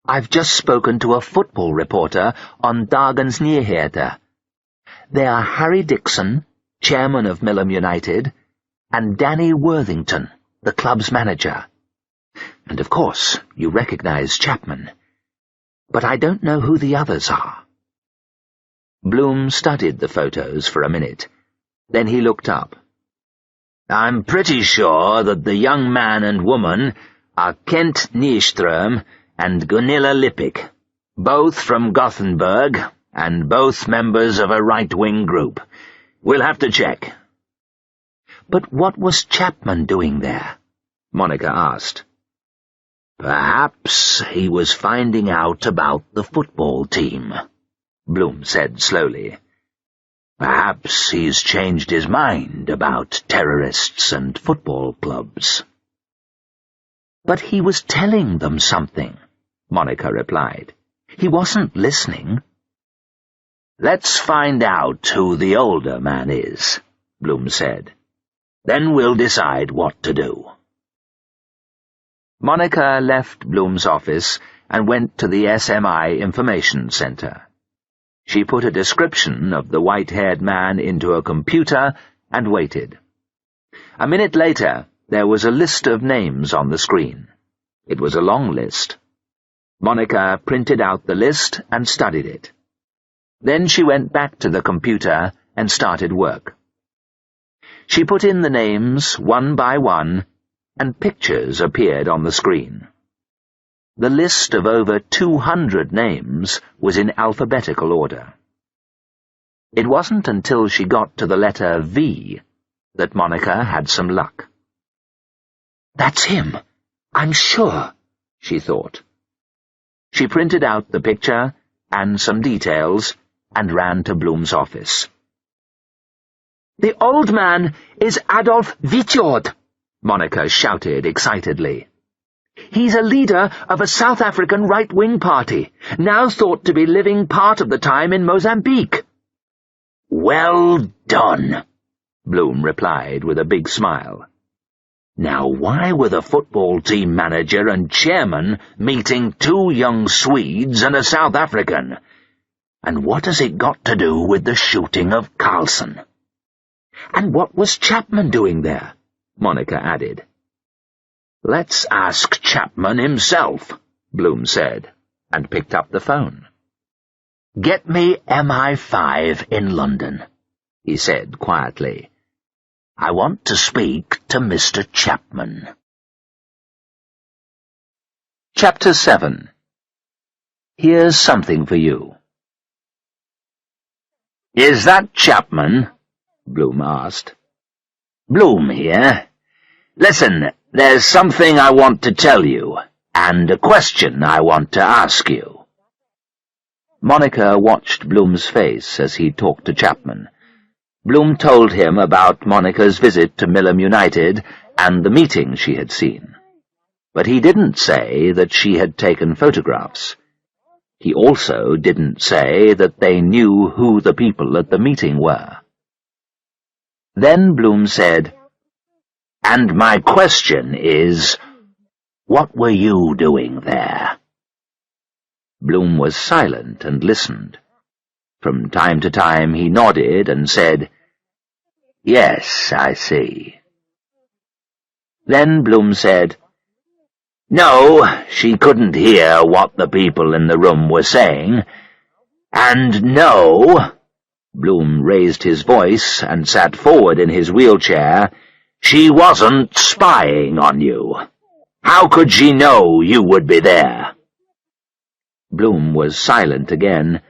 I've just spoken to a football reporter on Dagens Nyheter. They are Harry Dixon, chairman of Millom United, and Danny Worthington, the club's manager. And of course, you recognize Chapman. But I don't know who the others are. Bloom studied the photos for a minute. Then he looked up. I'm pretty sure that the young man and woman are Kent Nyström and Gunilla Lippik, both from Gothenburg and both members of a right-wing group. We'll have to check. But what was Chapman doing there? Monica asked. Perhaps he was finding out about the football team, Bloom said slowly. Perhaps he's changed his mind about terrorists and football clubs. But he was telling them something, Monica replied. He wasn't listening. Let's find out who the older man is, Bloom said. Then we'll decide what to do. Monica left Bloom's office and went to the SMI Information Center. She put a description of the white-haired man into a computer and waited. A minute later, there was a list of names on the screen. It was a long list. Monica printed out the list and studied it. Then she went back to the computer and started work. She put in the names one by one, and pictures appeared on the screen. The list of over 200 names was in alphabetical order. It wasn't until she got to the letter V that Monica had some luck. That's him, I'm sure, she thought. She printed out the picture and some details and ran to Bloom's office. The old man is Adolf Witjord, Monica shouted excitedly. He's a leader of a South African right-wing party, now thought to be living part of the time in Mozambique. Well done, Bloom replied with a big smile. "Now why were the football team manager and chairman meeting 2 young Swedes and a South African? And what has it got to do with the shooting of Carlson? And what was Chapman doing there?" Monica added. "Let's ask Chapman himself," Bloom said, and picked up the phone. "Get me MI5 in London," he said quietly. "I want to speak to Mr. Chapman." Chapter 7. Here's Something for You. "Is that Chapman?" Bloom asked. "Bloom here. Listen, there's something I want to tell you, and a question I want to ask you." Monica watched Bloom's face as he talked to Chapman. Bloom told him about Monica's visit to Millom United and the meeting she had seen. But he didn't say that she had taken photographs. He also didn't say that they knew who the people at the meeting were. Then Bloom said, "And my question is, what were you doing there?" Bloom was silent and listened. From time to time he nodded and said, "Yes, I see." Then Bloom said, "No, she couldn't hear what the people in the room were saying. And no," Bloom raised his voice and sat forward in his wheelchair, "she wasn't spying on you. How could she know you would be there?" Bloom was silent again,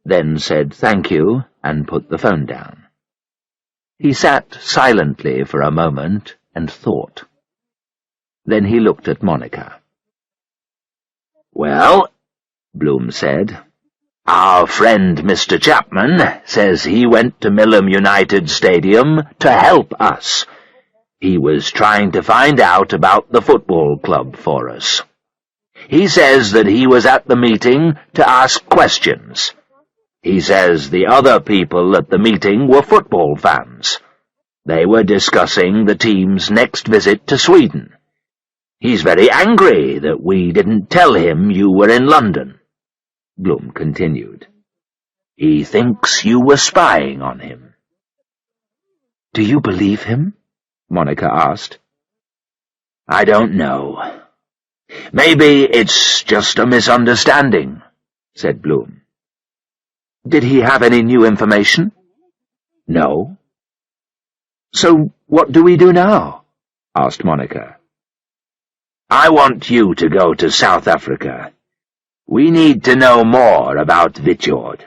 then said thank you and put the phone down. He sat silently for a moment and thought. Then he looked at Monica. "Well," Bloom said, "our friend Mr. Chapman says he went to Millom United Stadium to help us. He was trying to find out about the football club for us. He says that he was at the meeting to ask questions. He says the other people at the meeting were football fans. They were discussing the team's next visit to Sweden. He's very angry that we didn't tell him you were in London," Bloom continued. "He thinks you were spying on him." "Do you believe him?" Monica asked. "I don't know. Maybe it's just a misunderstanding," said Bloom. "Did he have any new information?" "No." "So what do we do now?" asked Monica. "I want you to go to South Africa. We need to know more about Vitjord."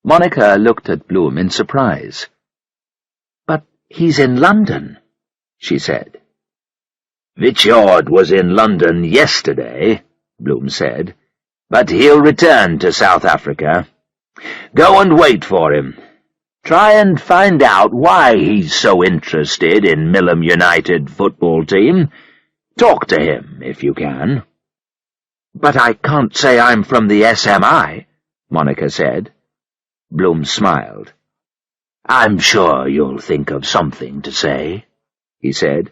Monica looked at Bloom in surprise. "But he's in London," she said. "Vitjord was in London yesterday," Bloom said, "but he'll return to South Africa. Go and wait for him. Try and find out why he's so interested in Millom United football team. Talk to him, if you can." "But I can't say I'm from the SMI," Monica said. Bloom smiled. "I'm sure you'll think of something to say," he said.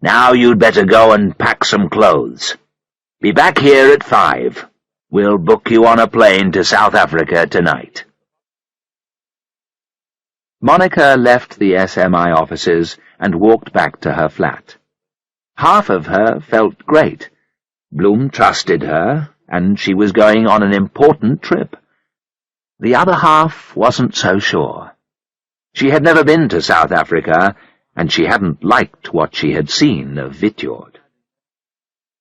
"Now you'd better go and pack some clothes. Be back here at 5. We'll book you on a plane to South Africa tonight." Monica left the SMI offices and walked back to her flat. Half of her felt great. Bloom trusted her, and she was going on an important trip. The other half wasn't so sure. She had never been to South Africa, and she hadn't liked what she had seen of Vitjord.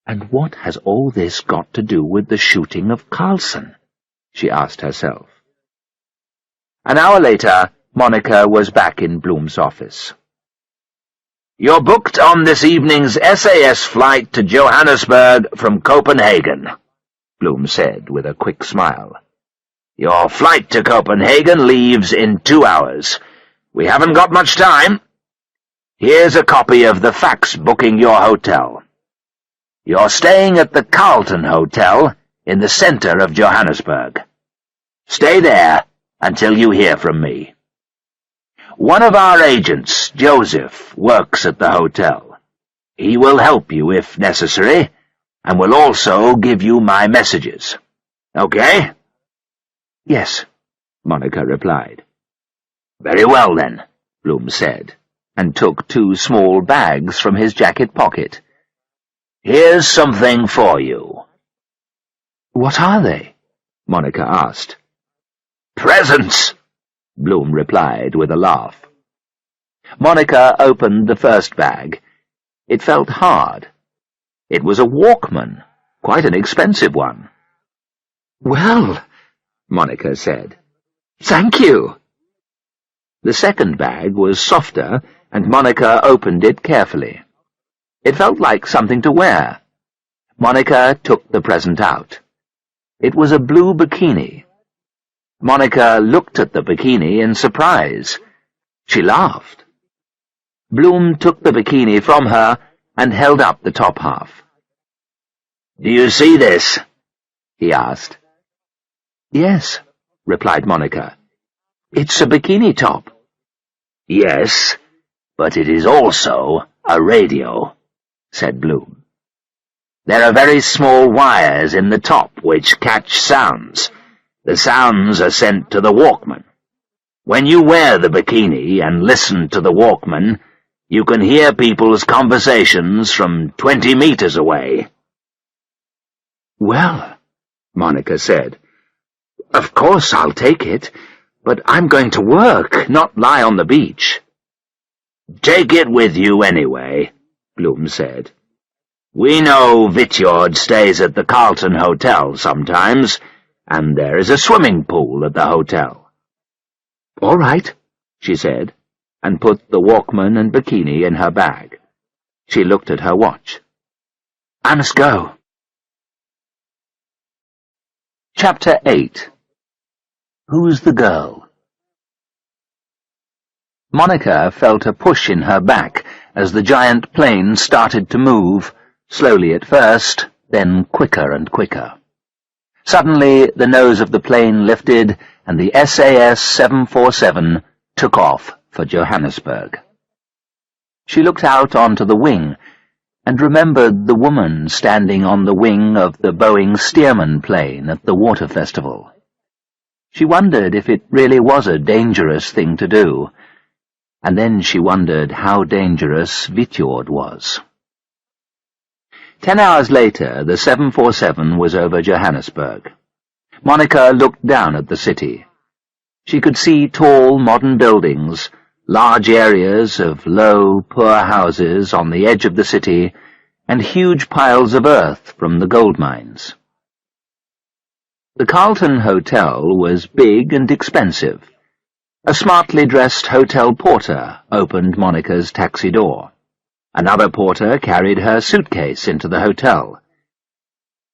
And what has all this got to do with the shooting of Carlson? She asked herself. An hour later, Monica was back in Bloom's office. "You're booked on this evening's SAS flight to Johannesburg from Copenhagen," Bloom said with a quick smile. "Your flight to Copenhagen leaves in 2 hours. We haven't got much time. Here's a copy of the fax booking your hotel. You're staying at the Carlton Hotel in the center of Johannesburg. Stay there until you hear from me." One of our agents, Joseph, works at the hotel. He will help you if necessary, and will also give you my messages. Okay?" "Yes," Monica replied. "Very well, then," Bloom said, and took 2 small bags from his jacket pocket. "Here's something for you." "What are they?" Monica asked. "Presents," Bloom replied with a laugh. Monica opened the first bag. It felt hard. It was a Walkman, quite an expensive one. "Well," Monica said, "thank you." The second bag was softer, and Monica opened it carefully. It felt like something to wear. Monica took the present out. It was a blue bikini. Monica looked at the bikini in surprise. She laughed. Bloom took the bikini from her and held up the top half. "Do you see this?" he asked. "Yes," replied Monica. "It's a bikini top." "Yes, but it is also a radio," said Bloom. "There are very small wires in the top which catch sounds. The sounds are sent to the Walkman. When you wear the bikini and listen to the Walkman, you can hear people's conversations from 20 meters away." "Well," Monica said, "of course I'll take it, but I'm going to work, not lie on the beach." "Take it with you anyway," Bloom said. "We know Vitjord stays at the Carlton Hotel sometimes, and there is a swimming pool at the hotel." "All right," she said, and put the Walkman and bikini in her bag. She looked at her watch. "I must go." Chapter 8. Who's the Girl? Monica felt a push in her back as the giant plane started to move, slowly at first, then quicker and quicker. Suddenly the nose of the plane lifted, and the SAS 747 took off for Johannesburg. She looked out onto the wing, and remembered the woman standing on the wing of the Boeing Stearman plane at the water festival. She wondered if it really was a dangerous thing to do, and then she wondered how dangerous Vitjord was. 10 hours later, the 747 was over Johannesburg. Monica looked down at the city. She could see tall, modern buildings, large areas of low, poor houses on the edge of the city, and huge piles of earth from the gold mines. The Carlton Hotel was big and expensive. A smartly dressed hotel porter opened Monica's taxi door. Another porter carried her suitcase into the hotel.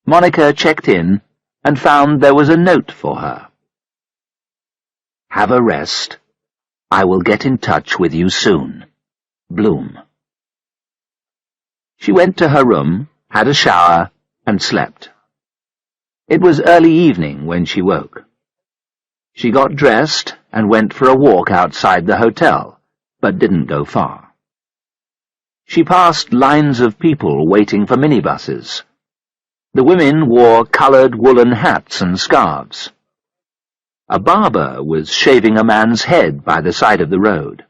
Monica checked in and found there was a note for her. "Have a rest. I will get in touch with you soon. Bloom." She went to her room, had a shower, and slept. It was early evening when she woke. She got dressed and went for a walk outside the hotel, but didn't go far. She passed lines of people waiting for minibuses. The women wore coloured woolen hats and scarves. A barber was shaving a man's head by the side of the road.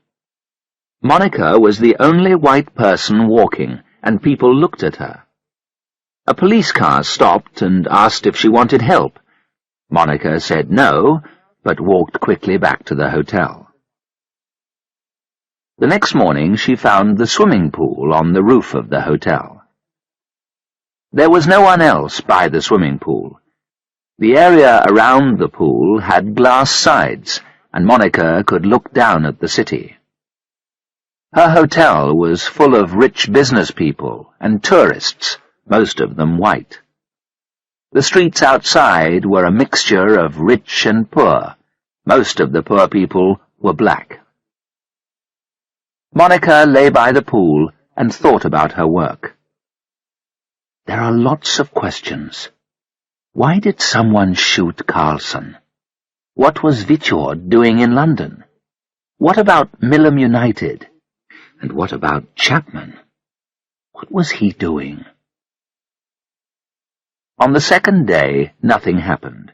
Monica was the only white person walking, and people looked at her. A police car stopped and asked if she wanted help. Monica said no, but walked quickly back to the hotel. The next morning she found the swimming pool on the roof of the hotel. There was no one else by the swimming pool. The area around the pool had glass sides, and Monica could look down at the city. Her hotel was full of rich business people and tourists, most of them white. The streets outside were a mixture of rich and poor. Most of the poor people were black. Monica lay by the pool and thought about her work. There are lots of questions. Why did someone shoot Carlson? What was Vitjord doing in London? What about Millam United? And what about Chapman? What was he doing? On the second day, nothing happened.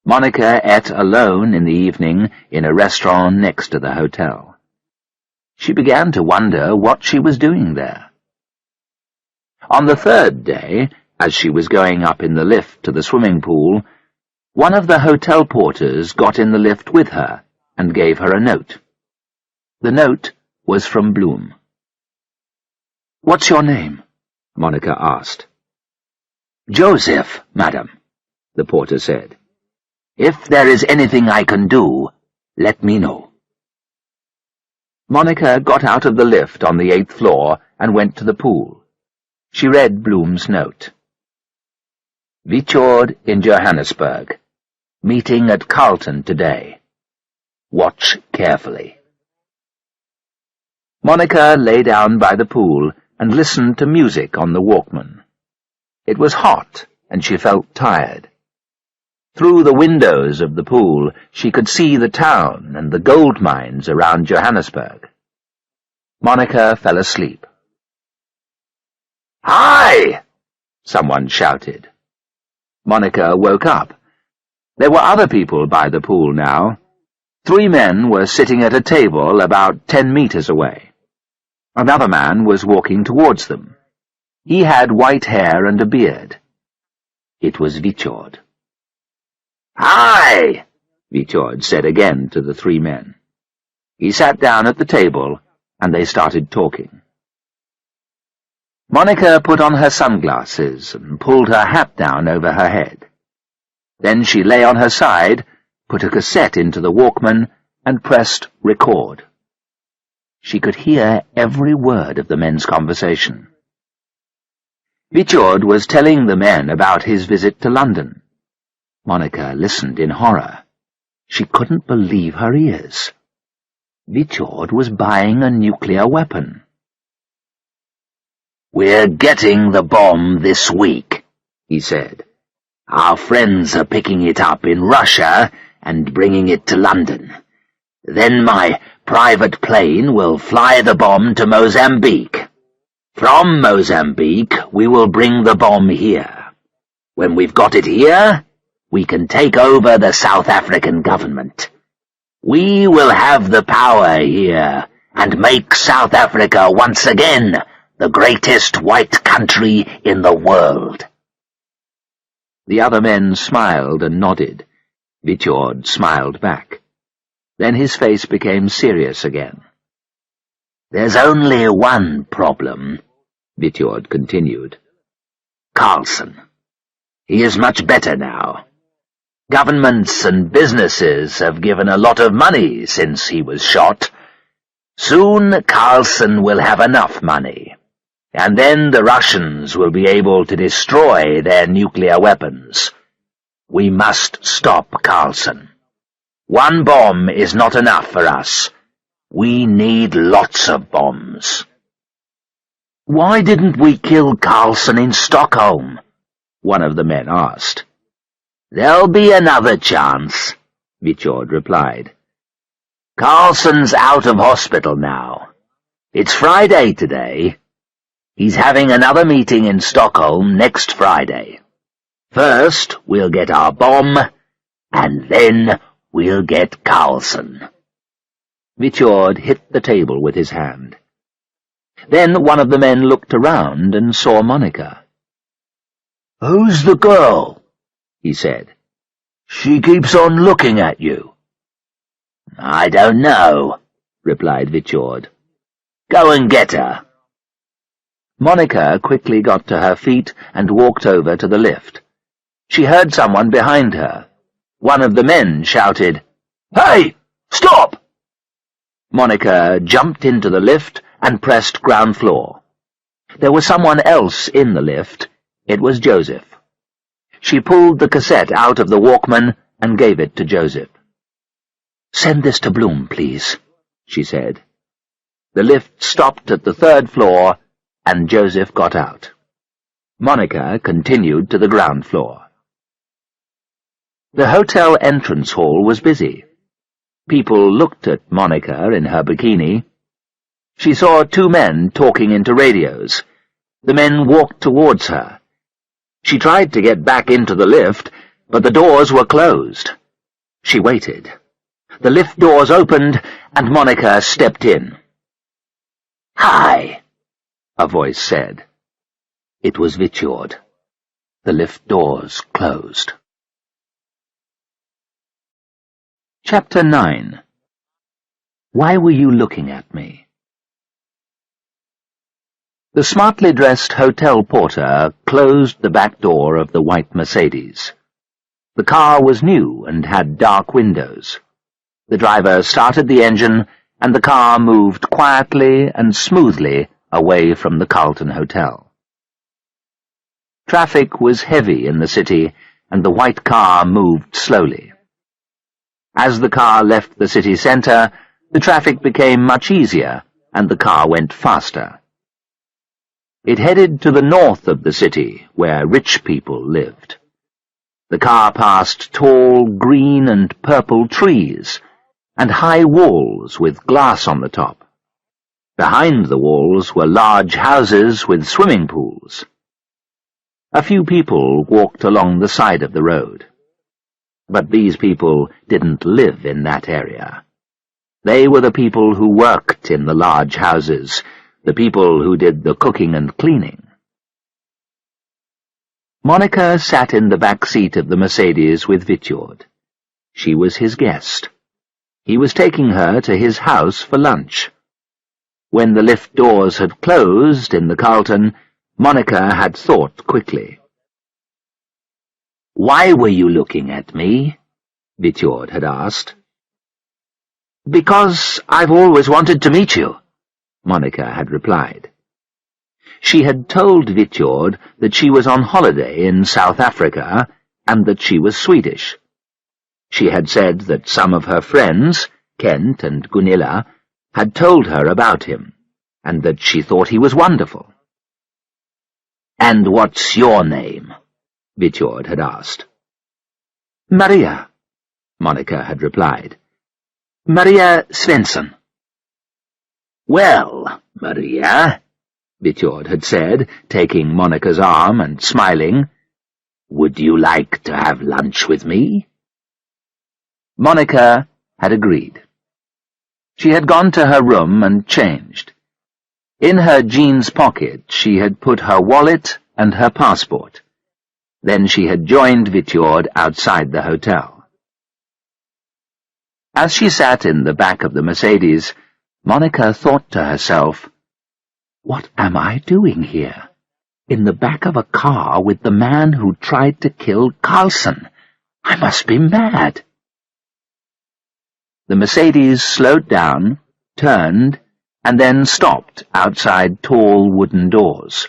Monica ate alone in the evening in a restaurant next to the hotel. She began to wonder what she was doing there. On the third day, as she was going up in the lift to the swimming pool, one of the hotel porters got in the lift with her and gave her a note. The note was from Bloom. "What's your name?" Monica asked. "Joseph, madam," the porter said. "If there is anything I can do, let me know." Monica got out of the lift on the 8th floor and went to the pool. She read Bloom's note. "Vichord in Johannesburg. Meeting at Carlton today. Watch carefully." Monica lay down by the pool and listened to music on the Walkman. It was hot, and she felt tired. Through the windows of the pool, she could see the town and the gold mines around Johannesburg. Monica fell asleep. "Hi!" someone shouted. Monica woke up. There were other people by the pool now. 3 men were sitting at a table about 10 meters away. Another man was walking towards them. He had white hair and a beard. It was Vichord. "Hi!" Vichord said again to the 3 men. He sat down at the table, and they started talking. Monica put on her sunglasses and pulled her hat down over her head. Then she lay on her side, put a cassette into the Walkman, and pressed record. She could hear every word of the men's conversation. Vichord was telling the men about his visit to London. Monica listened in horror. She couldn't believe her ears. Vichord was buying a nuclear weapon. "We're getting the bomb this week," he said. "Our friends are picking it up in Russia and bringing it to London. Then my private plane will fly the bomb to Mozambique. From Mozambique, we will bring the bomb here. When we've got it here, we can take over the South African government. We will have the power here and make South Africa once again the greatest white country in the world." The other men smiled and nodded. Vichord smiled back. Then his face became serious again. "There's only one problem," Vichord continued. "Carlson. He is much better now. Governments and businesses have given a lot of money since he was shot. Soon Carlson will have enough money, and then the Russians will be able to destroy their nuclear weapons. We must stop Carlson. One bomb is not enough for us. We need lots of bombs." "Why didn't we kill Carlson in Stockholm?" one of the men asked. "There'll be another chance," Vichord replied. "Carlson's out of hospital now. It's Friday today. He's having another meeting in Stockholm next Friday. First, we'll get our bomb, and then we'll get Carlson." Vichord hit the table with his hand. Then one of the men looked around and saw Monica. "Who's the girl?" he said. "She keeps on looking at you." "I don't know," replied Vichord. "Go and get her." Monica quickly got to her feet and walked over to the lift. She heard someone behind her. One of the men shouted, "Hey! Stop!" Monica jumped into the lift and pressed ground floor. There was someone else in the lift. It was Joseph. She pulled the cassette out of the Walkman and gave it to Joseph. "Send this to Bloom, please," she said. The lift stopped at the 3rd floor, and Joseph got out. Monica continued to the ground floor. The hotel entrance hall was busy. People looked at Monica in her bikini. She saw two men talking into radios. The men walked towards her. She tried to get back into the lift, but the doors were closed. She waited. The lift doors opened, and Monica stepped in. "Hi," a voice said. It was Vitjord. The lift doors closed. Chapter 9. Why were you looking at me? The smartly dressed hotel porter closed the back door of the white Mercedes. The car was new and had dark windows. The driver started the engine, and the car moved quietly and smoothly away from the Carlton Hotel. Traffic was heavy in the city, and the white car moved slowly. As the car left the city centre, the traffic became much easier, and the car went faster. It headed to the north of the city, where rich people lived. The car passed tall green and purple trees, and high walls with glass on the top. Behind the walls were large houses with swimming pools. A few people walked along the side of the road. But these people didn't live in that area. They were the people who worked in the large houses, the people who did the cooking and cleaning. Monica sat in the back seat of the Mercedes with Vitjord. She was his guest. He was taking her to his house for lunch. When the lift doors had closed in the Carlton, Monica had thought quickly. "Why were you looking at me?" Vitjord had asked. "Because I've always wanted to meet you," Monica had replied. She had told Vitjord that she was on holiday in South Africa and that she was Swedish. She had said that some of her friends, Kent and Gunilla, had told her about him, and that she thought he was wonderful. "And what's your name?" Vitjord had asked. "Maria," Monica had replied. "Maria Svensson." "Well, Maria," Vitjord had said, taking Monica's arm and smiling, "would you like to have lunch with me?" Monica had agreed. She had gone to her room and changed. In her jeans pocket she had put her wallet and her passport. Then she had joined Vitjord outside the hotel. As she sat in the back of the Mercedes, Monica thought to herself, "What am I doing here? In the back of a car with the man who tried to kill Carlson? I must be mad." The Mercedes slowed down, turned, and then stopped outside tall wooden doors.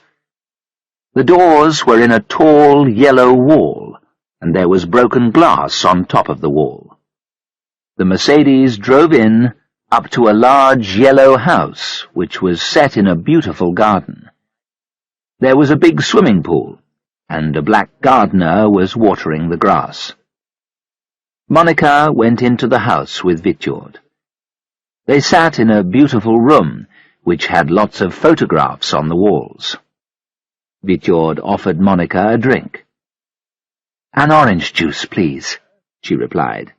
The doors were in a tall yellow wall, and there was broken glass on top of the wall. The Mercedes drove in up to a large yellow house, which was set in a beautiful garden. There was a big swimming pool, and a black gardener was watering the grass. Monica went into the house with Vitjord. They sat in a beautiful room, which had lots of photographs on the walls. Vitjord offered Monica a drink. "An orange juice, please," she replied.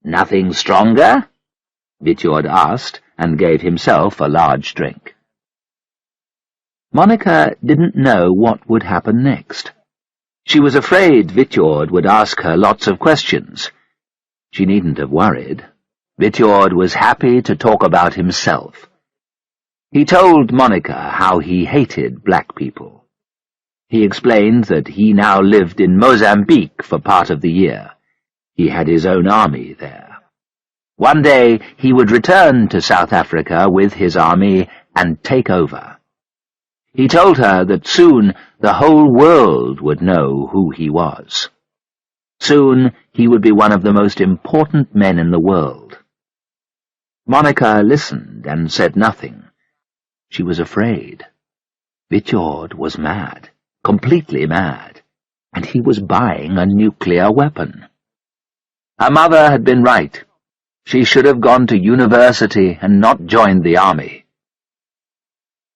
"Nothing stronger?" Vitjord asked, and gave himself a large drink. Monica didn't know what would happen next. She was afraid Vitjord would ask her lots of questions. She needn't have worried. Vitjord was happy to talk about himself. He told Monica how he hated black people. He explained that he now lived in Mozambique for part of the year. He had his own army there. One day he would return to South Africa with his army and take over. He told her that soon the whole world would know who he was. Soon he would be one of the most important men in the world. Monica listened and said nothing. She was afraid. Vitjord was mad, completely mad, and he was buying a nuclear weapon. Her mother had been right. She should have gone to university and not joined the army.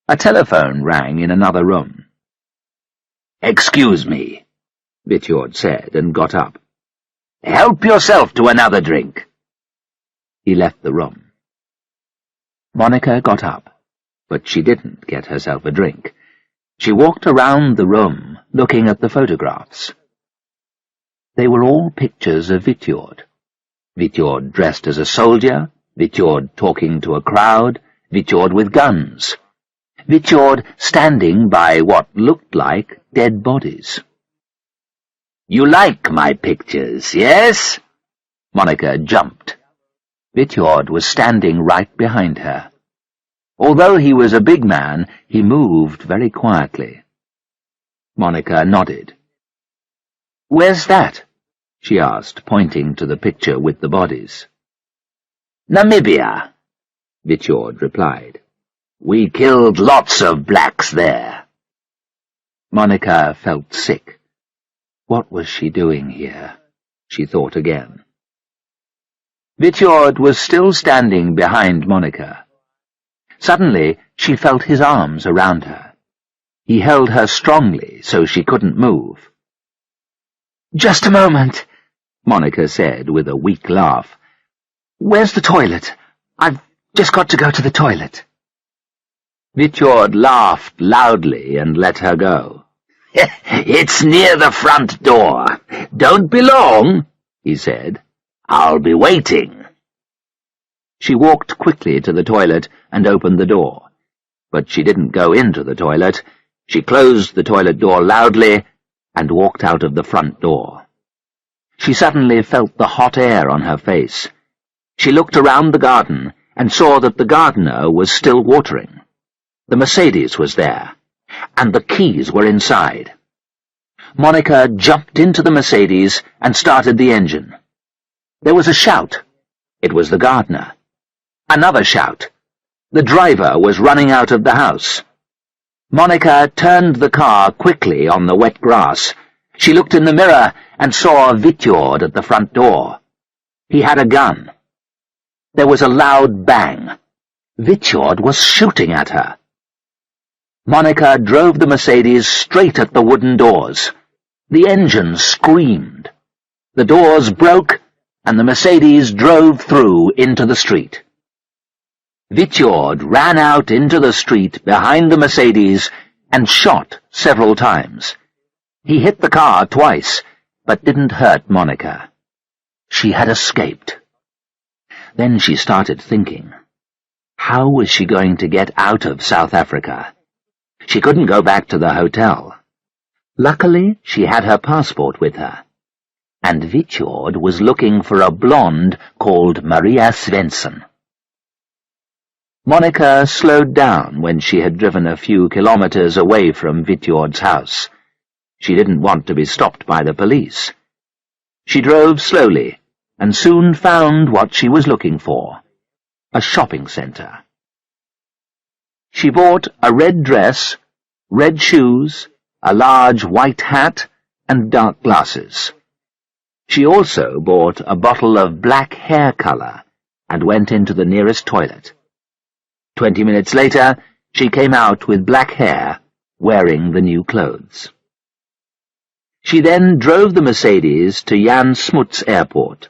A telephone rang in another room. "Excuse me," Vitjord said, and got up. "Help yourself to another drink." He left the room. Monica got up, but she didn't get herself a drink. She walked around the room, looking at the photographs. They were all pictures of Vitjord. Vitjord dressed as a soldier, Vitjord talking to a crowd, Vitjord with guns, Vitjord standing by what looked like dead bodies. "You like my pictures, yes?" Monica jumped. Vitjord was standing right behind her. Although he was a big man, he moved very quietly. Monica nodded. "Where's that?" she asked, pointing to the picture with the bodies. "Namibia," Vitjord replied. "We killed lots of blacks there." Monica felt sick. What was she doing here? She thought again. Vitjord was still standing behind Monica. Suddenly, she felt his arms around her. He held her strongly so she couldn't move. "Just a moment," Monica said with a weak laugh. "Where's the toilet? I've just got to go to the toilet." Vitjord laughed loudly and let her go. "It's near the front door. Don't be long," he said. "I'll be waiting." She walked quickly to the toilet and opened the door. But she didn't go into the toilet. She closed the toilet door loudly and walked out of the front door. She suddenly felt the hot air on her face. She looked around the garden and saw that the gardener was still watering. The Mercedes was there, and the keys were inside. Monica jumped into the Mercedes and started the engine. There was a shout. It was the gardener. Another shout. The driver was running out of the house. Monica turned the car quickly on the wet grass. She looked in the mirror and saw Vitjord at the front door. He had a gun. There was a loud bang. Vitjord was shooting at her. Monica drove the Mercedes straight at the wooden doors. The engine screamed. The doors broke, and the Mercedes drove through into the street. Vitjord ran out into the street behind the Mercedes and shot several times. He hit the car twice, but didn't hurt Monica. She had escaped. Then she started thinking. How was she going to get out of South Africa? She couldn't go back to the hotel. Luckily, she had her passport with her. And Vitjord was looking for a blonde called Maria Svensson. Monica slowed down when she had driven a few kilometers away from Vitjord's house. She didn't want to be stopped by the police. She drove slowly and soon found what she was looking for, a shopping center. She bought a red dress, red shoes, a large white hat, and dark glasses. She also bought a bottle of black hair color and went into the nearest toilet. 20 minutes later, she came out with black hair, wearing the new clothes. She then drove the Mercedes to Jan Smuts Airport.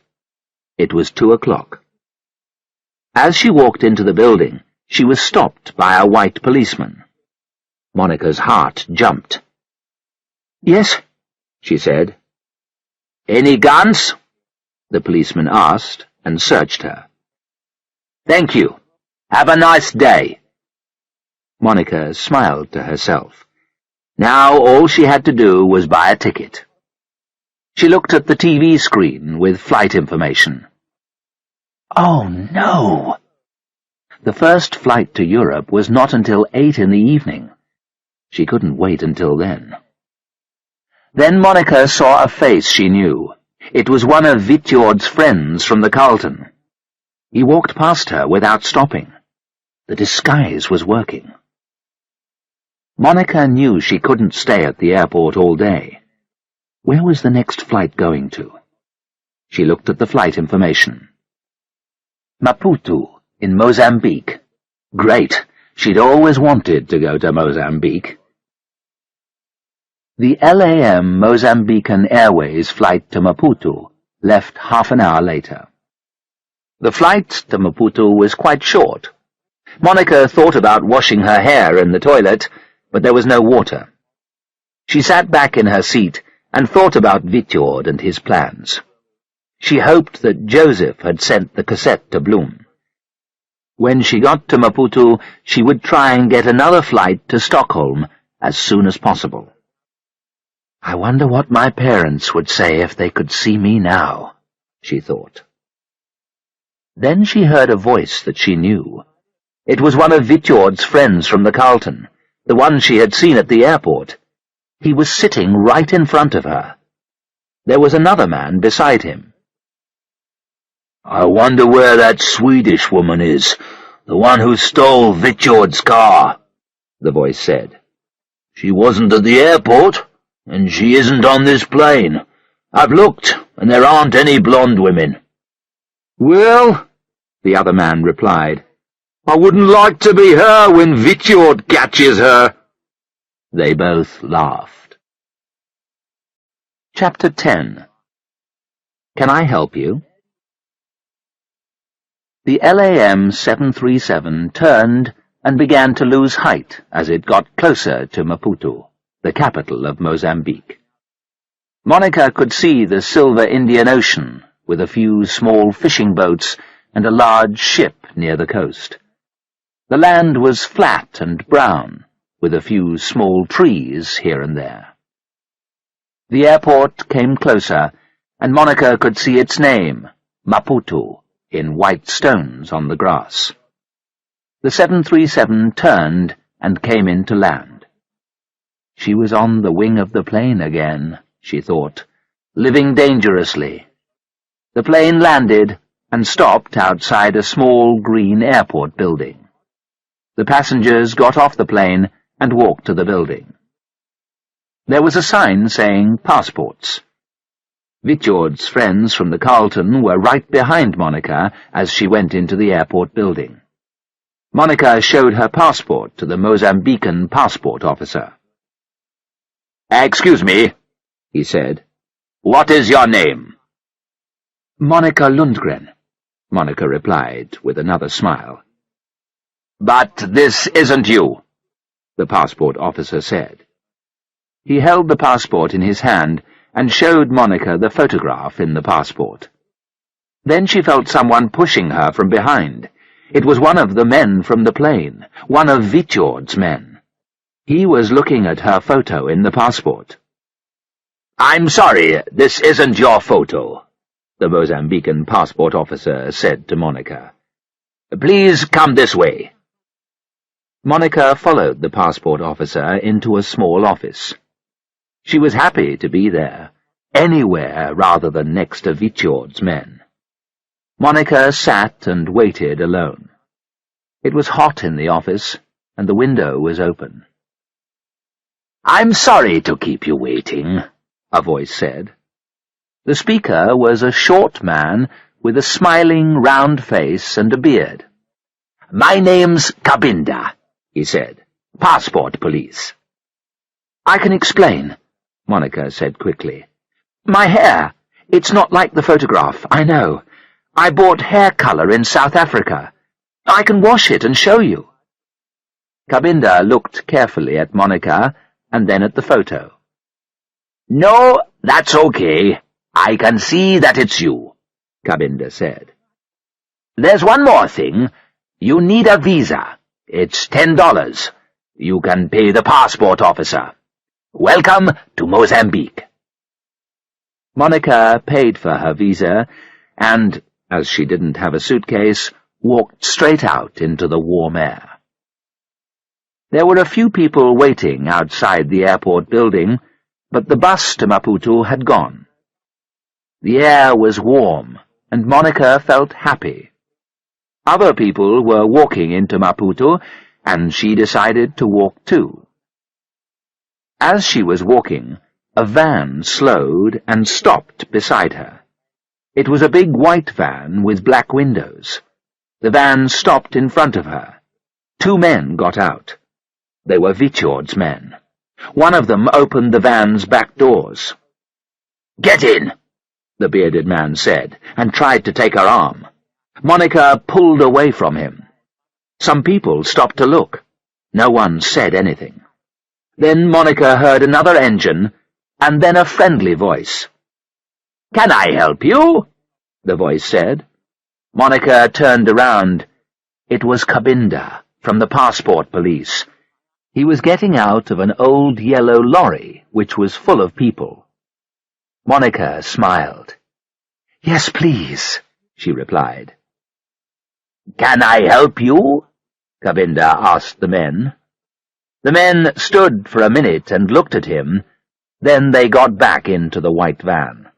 It was 2 o'clock. As she walked into the building, she was stopped by a white policeman. Monica's heart jumped. "Yes," she said. "Any guns?" the policeman asked, and searched her. "Thank you. Have a nice day." Monica smiled to herself. Now all she had to do was buy a ticket. She looked at the TV screen with flight information. Oh, no! The first flight to Europe was not until 8 in the evening. She couldn't wait until then. Then Monica saw a face she knew. It was one of Vitjord's friends from the Carlton. He walked past her without stopping. The disguise was working. Monica knew she couldn't stay at the airport all day. Where was the next flight going to? She looked at the flight information. Maputo, in Mozambique. Great. She'd always wanted to go to Mozambique. The LAM Mozambican Airways flight to Maputo left half an hour later. The flight to Maputo was quite short. Monica thought about washing her hair in the toilet, but there was no water. She sat back in her seat and thought about Vitjord and his plans. She hoped that Joseph had sent the cassette to Bloem. When she got to Maputo, she would try and get another flight to Stockholm as soon as possible. I wonder what my parents would say if they could see me now, she thought. Then she heard a voice that she knew. It was one of Vitjord's friends from the Carlton, the one she had seen at the airport. He was sitting right in front of her. There was another man beside him. I wonder where that Swedish woman is, the one who stole Vitjord's car, the voice said. She wasn't at the airport, and she isn't on this plane. I've looked, and there aren't any blonde women. Well, the other man replied, I wouldn't like to be her when Vitjord catches her. They both laughed. Chapter 10. Can I help you? The LAM 737 turned and began to lose height as it got closer to Maputo, the capital of Mozambique. Monica could see the silver Indian Ocean, with a few small fishing boats and a large ship near the coast. The land was flat and brown, with a few small trees here and there. The airport came closer, and Monica could see its name, Maputo, in white stones on the grass. The 737 turned and came in to land. She was on the wing of the plane again, she thought, living dangerously. The plane landed and stopped outside a small green airport building. The passengers got off the plane and walked to the building. There was a sign saying passports. Vitjord's friends from the Carlton were right behind Monica as she went into the airport building. Monica showed her passport to the Mozambican passport officer. Excuse me, he said. What is your name? Monica Lundgren, Monica replied with another smile. But this isn't you, the passport officer said. He held the passport in his hand and showed Monica the photograph in the passport. Then she felt someone pushing her from behind. It was one of the men from the plane, one of Vitjord's men. He was looking at her photo in the passport. I'm sorry, this isn't your photo, the Mozambican passport officer said to Monica. Please come this way. Monica followed the passport officer into a small office. She was happy to be there, anywhere rather than next to Vitjord's men. Monica sat and waited alone. It was hot in the office, and the window was open. I'm sorry to keep you waiting, a voice said. The speaker was a short man with a smiling round face and a beard. My name's Kabinda, he said. Passport police. I can explain, Monica said quickly. My hair. It's not like the photograph, I know. I bought hair color in South Africa. I can wash it and show you. Kabinda looked carefully at Monica and then at the photo. No, that's okay. I can see that it's you, Kabinda said. There's one more thing. You need a visa. It's $10. You can pay the passport officer. Welcome to Mozambique. Monica paid for her visa and, as she didn't have a suitcase, walked straight out into the warm air. There were a few people waiting outside the airport building, but the bus to Maputo had gone. The air was warm, and Monica felt happy. Other people were walking into Maputo, and she decided to walk too. As she was walking, a van slowed and stopped beside her. It was a big white van with black windows. The van stopped in front of her. 2 men got out. They were Vichord's men. One of them opened the van's back doors. "Get in," the bearded man said, and tried to take her arm. Monica pulled away from him. Some people stopped to look. No one said anything. Then Monica heard another engine, and then a friendly voice. "Can I help you?" the voice said. Monica turned around. It was Kabinda, from the passport police. He was getting out of an old yellow lorry, which was full of people. Monica smiled. "Yes, please," she replied. "Can I help you?" Kabinda asked the men. The men stood for a minute and looked at him. Then they got back into the white van.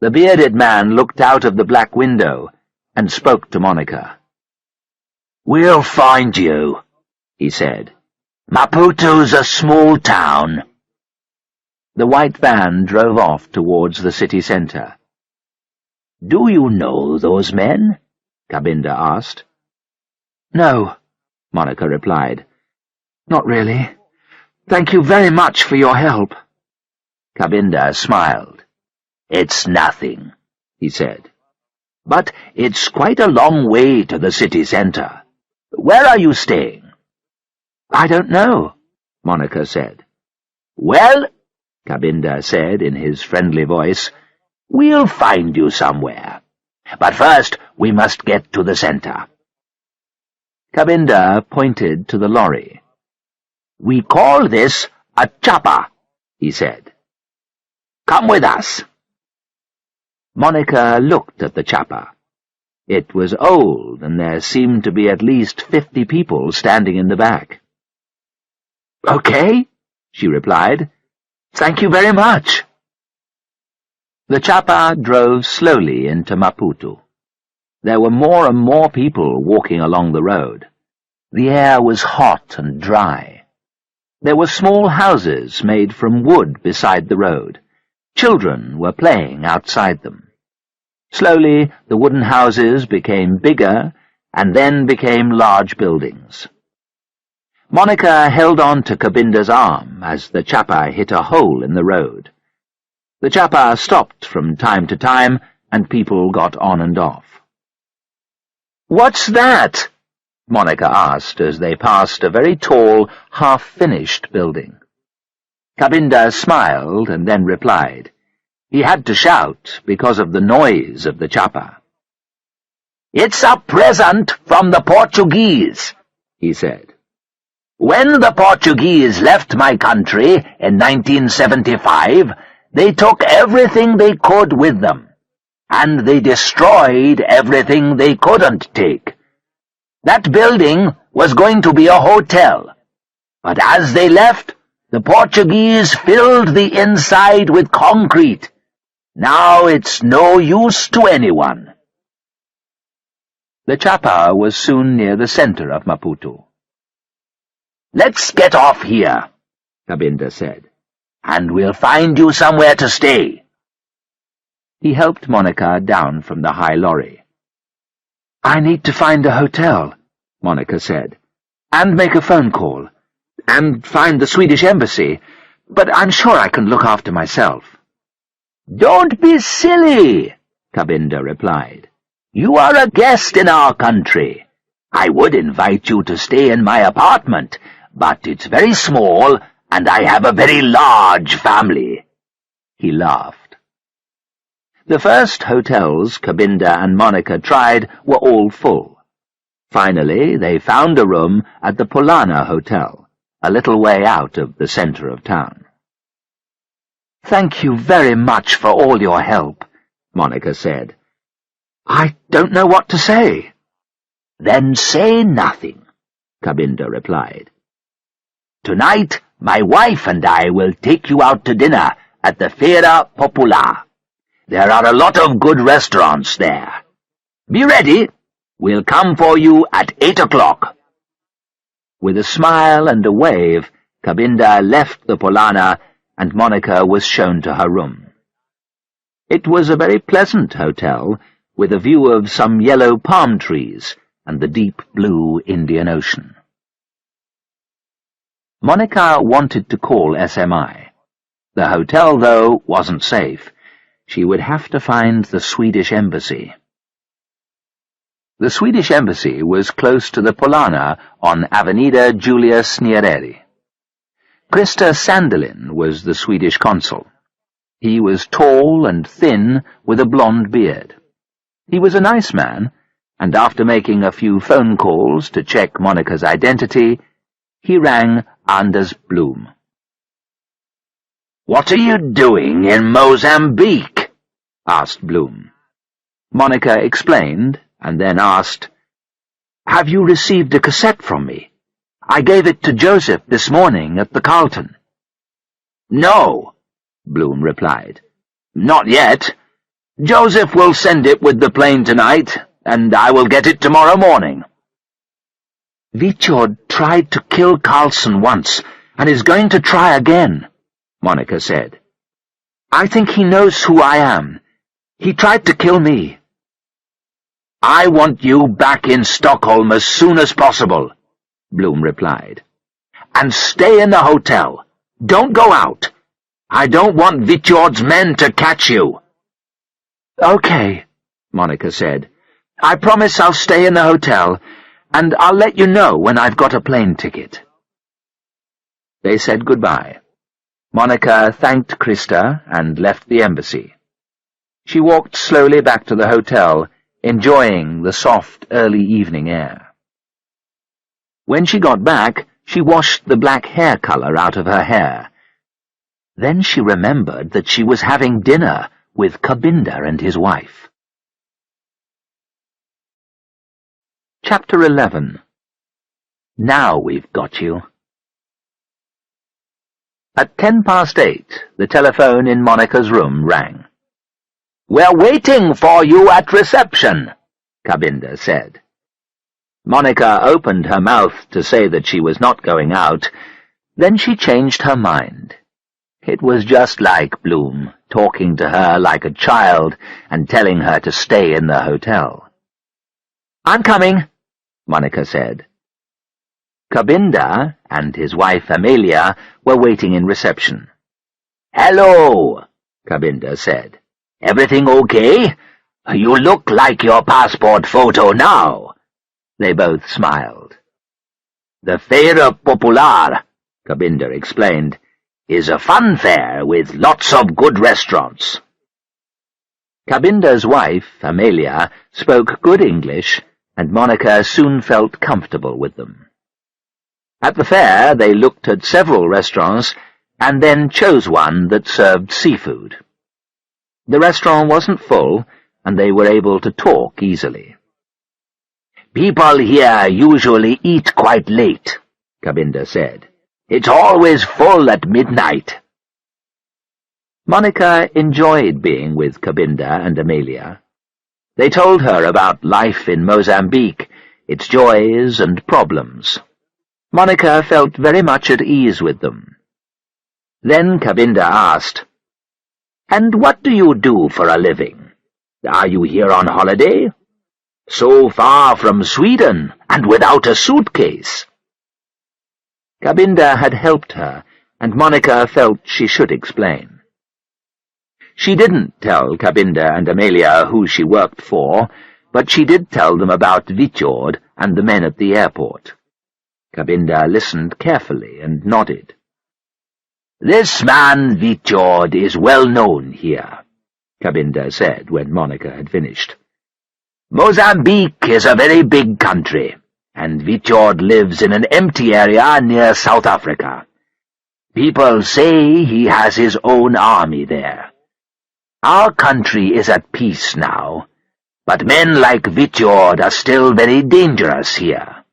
The bearded man looked out of the black window and spoke to Monica. "We'll find you," he said. "Maputo's a small town." The white van drove off towards the city centre. "Do you know those men?" Kabinda asked. "No," Monica replied. "Not really. Thank you very much for your help." Kabinda smiled. "It's nothing," he said. "But it's quite a long way to the city centre. Where are you staying?" "I don't know," Monica said. "Well," Kabinda said in his friendly voice, "we'll find you somewhere. But first we must get to the centre." Kabinda pointed to the lorry. "We call this a chopper," he said. "Come with us." Monica looked at the chopper. It was old, and there seemed to be at least 50 people standing in the back. "Okay," she replied. "Thank you very much." The chopper drove slowly into Maputo. There were more and more people walking along the road. The air was hot and dry. There were small houses made from wood beside the road. Children were playing outside them. Slowly, the wooden houses became bigger and then became large buildings. Monica held on to Kabinda's arm as the chopper hit a hole in the road. The chopper stopped from time to time, and people got on and off. "What's that?" Monica asked as they passed a very tall, half-finished building. Kabinda smiled and then replied. He had to shout because of the noise of the chopper. "It's a present from the Portuguese," he said. "When the Portuguese left my country in 1975, they took everything they could with them, and they destroyed everything they couldn't take. That building was going to be a hotel, but as they left, the Portuguese filled the inside with concrete. Now it's no use to anyone." The chopper was soon near the center of Maputo. "Let's get off here," Kabinda said, "and we'll find you somewhere to stay." He helped Monica down from the high lorry. "I need to find a hotel," Monica said, "and make a phone call, and find the Swedish embassy, but I'm sure I can look after myself." "Don't be silly," Kabinda replied. "You are a guest in our country. I would invite you to stay in my apartment, but it's very small, and I have a very large family." He laughed. The first hotels Kabinda and Monica tried were all full. Finally, they found a room at the Polana Hotel, a little way out of the center of town. "Thank you very much for all your help," Monica said. "I don't know what to say." "Then say nothing," Kabinda replied. "Tonight, my wife and I will take you out to dinner at the Feira Popular. There are a lot of good restaurants there. Be ready. We'll come for you at 8 o'clock. With a smile and a wave, Kabinda left the Polana, and Monica was shown to her room. It was a very pleasant hotel, with a view of some yellow palm trees and the deep blue Indian Ocean. Monica wanted to call SMI. The hotel, though, wasn't safe. She would have to find the Swedish embassy. The Swedish embassy was close to the Polana on Avenida Julius Nyerere. Krista Sandelin was the Swedish consul. He was tall and thin with a blonde beard. He was a nice man, and after making a few phone calls to check Monica's identity, he rang Anders Blom. "What are you doing in Mozambique?" asked Blom. Monica explained, and then asked, "Have you received a cassette from me? I gave it to Joseph this morning at the Carlton." "No," Blom replied. "Not yet. Joseph will send it with the plane tonight, and I will get it tomorrow morning." "Vitjord tried to kill Carlson once, and is going to try again," Monica said. "I think he knows who I am. He tried to kill me." "I want you back in Stockholm as soon as possible," Blom replied. "And stay in the hotel. Don't go out. I don't want Vitjord's men to catch you." "Okay," Monica said. "I promise I'll stay in the hotel, and I'll let you know when I've got a plane ticket." They said goodbye. Monica thanked Krista and left the embassy. She walked slowly back to the hotel, enjoying the soft early evening air. When she got back, she washed the black hair color out of her hair. Then she remembered that she was having dinner with Kabinda and his wife. Chapter 11. Now we've got you. At 8:10, the telephone in Monica's room rang. "We're waiting for you at reception," Kabinda said. Monica opened her mouth to say that she was not going out. Then she changed her mind. It was just like Blom, talking to her like a child and telling her to stay in the hotel. "I'm coming," Monica said. Kabinda and his wife Amelia were waiting in reception. "Hello," Kabinda said. "Everything okay? You look like your passport photo now." They both smiled. "The Feira Popular," Kabinda explained, "is a fun fair with lots of good restaurants." Kabinda's wife, Amelia, spoke good English, and Monica soon felt comfortable with them. At the fair they looked at several restaurants and then chose one that served seafood. The restaurant wasn't full, and they were able to talk easily. "People here usually eat quite late," Kabinda said. "It's always full at midnight." Monica enjoyed being with Kabinda and Amelia. They told her about life in Mozambique, its joys and problems. Monica felt very much at ease with them. Then Kabinda asked, "And what do you do for a living? Are you here on holiday? So far from Sweden, and without a suitcase." Kabinda had helped her, and Monica felt she should explain. She didn't tell Kabinda and Amelia who she worked for, but she did tell them about Vitjord and the men at the airport. Kabinda listened carefully and nodded. "This man Vitjord is well known here," Kabinda said when Monica had finished. "Mozambique is a very big country, and Vitjord lives in an empty area near South Africa. People say he has his own army there. Our country is at peace now, but men like Vitjord are still very dangerous here.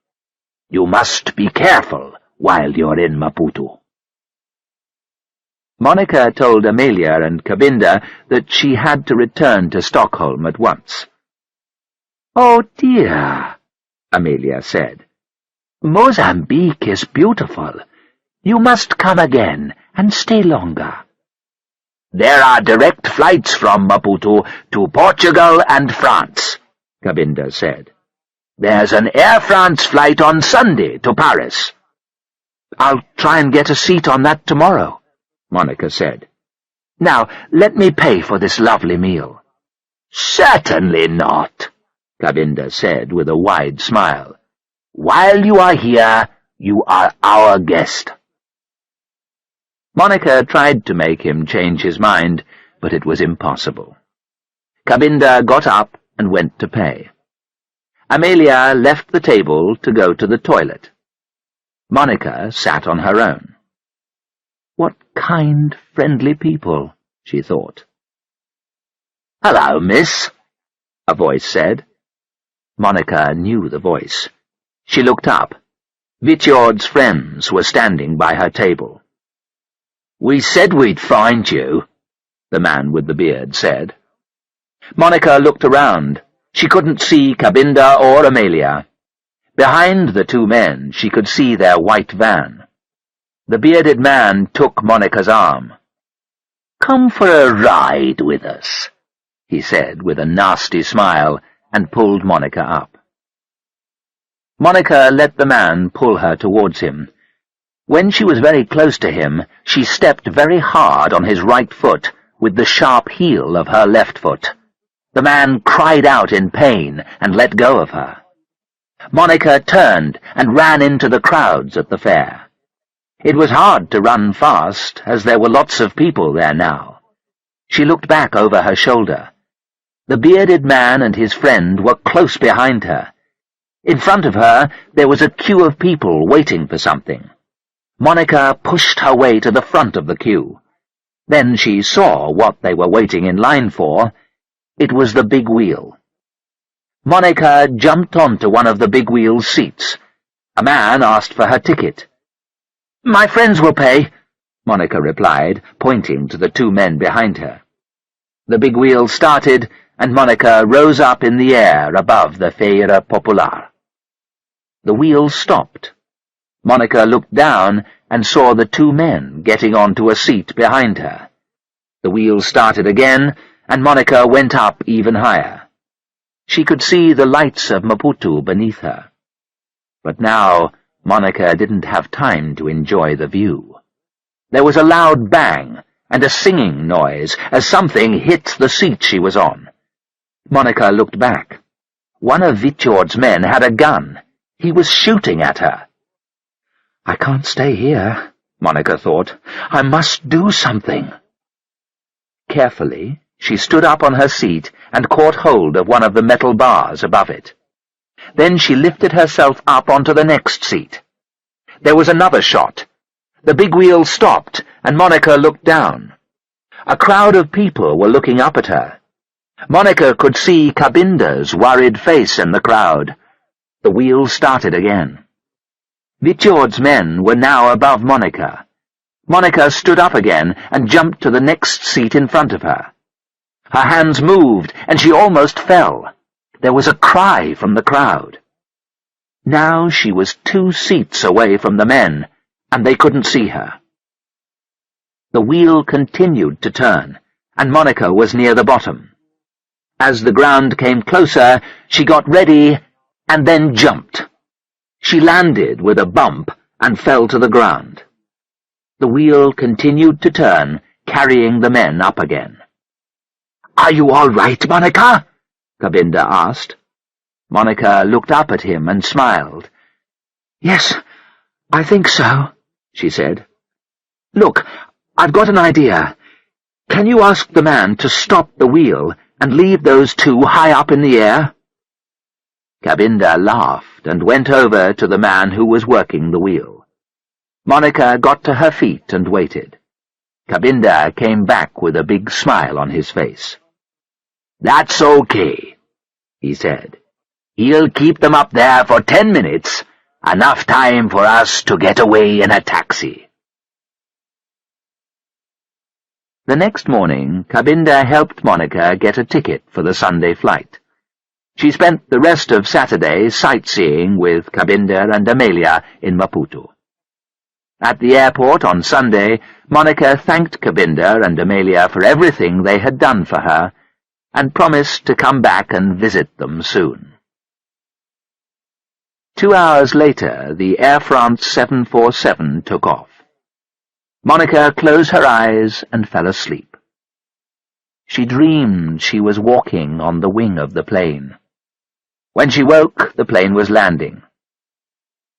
You must be careful while you're in Maputo." Monica told Amelia and Kabinda that she had to return to Stockholm at once. "Oh dear," Amelia said. "Mozambique is beautiful. You must come again and stay longer." "There are direct flights from Maputo to Portugal and France," Kabinda said. There's an Air France flight on Sunday to Paris. I'll try and get a seat on that tomorrow, Monica said. Now, let me pay for this lovely meal. Certainly not, Cabinda said with a wide smile. While you are here, you are our guest. Monica tried to make him change his mind, but it was impossible. Cabinda got up and went to pay. Amelia left the table to go to the toilet. Monica sat on her own. What kind, friendly people, she thought. Hello, miss, a voice said. Monica knew the voice. She looked up. Vitjord's friends were standing by her table. We said we'd find you, the man with the beard said. Monica looked around. She couldn't see Cabinda or Amelia. Behind the two men she could see their white van. The bearded man took Monica's arm. Come for a ride with us, he said with a nasty smile, and pulled Monica up. Monica let the man pull her towards him. When she was very close to him, she stepped very hard on his right foot with the sharp heel of her left foot. The man cried out in pain and let go of her. Monica turned and ran into the crowds at the fair. It was hard to run fast, as there were lots of people there now. She looked back over her shoulder. The bearded man and his friend were close behind her. In front of her there was a queue of people waiting for something. Monica pushed her way to the front of the queue. Then she saw what they were waiting in line for. It was the big wheel. Monica jumped onto one of the big wheel's seats. A man asked for her ticket. My friends will pay, Monica replied, pointing to the two men behind her. The big wheel started, and Monica rose up in the air above the Feira Popular. The wheel stopped. Monica looked down and saw the two men getting onto a seat behind her. The wheel started again, and Monica went up even higher. She could see the lights of Maputo beneath her. But now Monica didn't have time to enjoy the view. There was a loud bang and a singing noise as something hit the seat she was on. Monica looked back. One of Vitjord's men had a gun. He was shooting at her. I can't stay here, Monica thought. I must do something. Carefully, she stood up on her seat and caught hold of one of the metal bars above it. Then she lifted herself up onto the next seat. There was another shot. The big wheel stopped, and Monica looked down. A crowd of people were looking up at her. Monica could see Cabinda's worried face in the crowd. The wheel started again. Vitjord's men were now above Monica. Monica stood up again and jumped to the next seat in front of her. Her hands moved, and she almost fell. There was a cry from the crowd. Now she was 2 seats away from the men, and they couldn't see her. The wheel continued to turn, and Monica was near the bottom. As the ground came closer, she got ready and then jumped. She landed with a bump and fell to the ground. The wheel continued to turn, carrying the men up again. "Are you all right, Monica?" Cabinda asked. Monica looked up at him and smiled. "Yes, I think so," she said. "Look, I've got an idea. Can you ask the man to stop the wheel and leave those 2 high up in the air?" Cabinda laughed and went over to the man who was working the wheel. Monica got to her feet and waited. Cabinda came back with a big smile on his face. "That's okay," he said. "He'll keep them up there for 10 minutes, enough time for us to get away in a taxi." The next morning, Cabinda helped Monica get a ticket for the Sunday flight. She spent the rest of Saturday sightseeing with Cabinda and Amelia in Maputo. At the airport on Sunday, Monica thanked Cabinda and Amelia for everything they had done for her, and promised to come back and visit them soon. 2 hours later, the Air France 747 took off. Monica closed her eyes and fell asleep. She dreamed she was walking on the wing of the plane. When she woke, the plane was landing.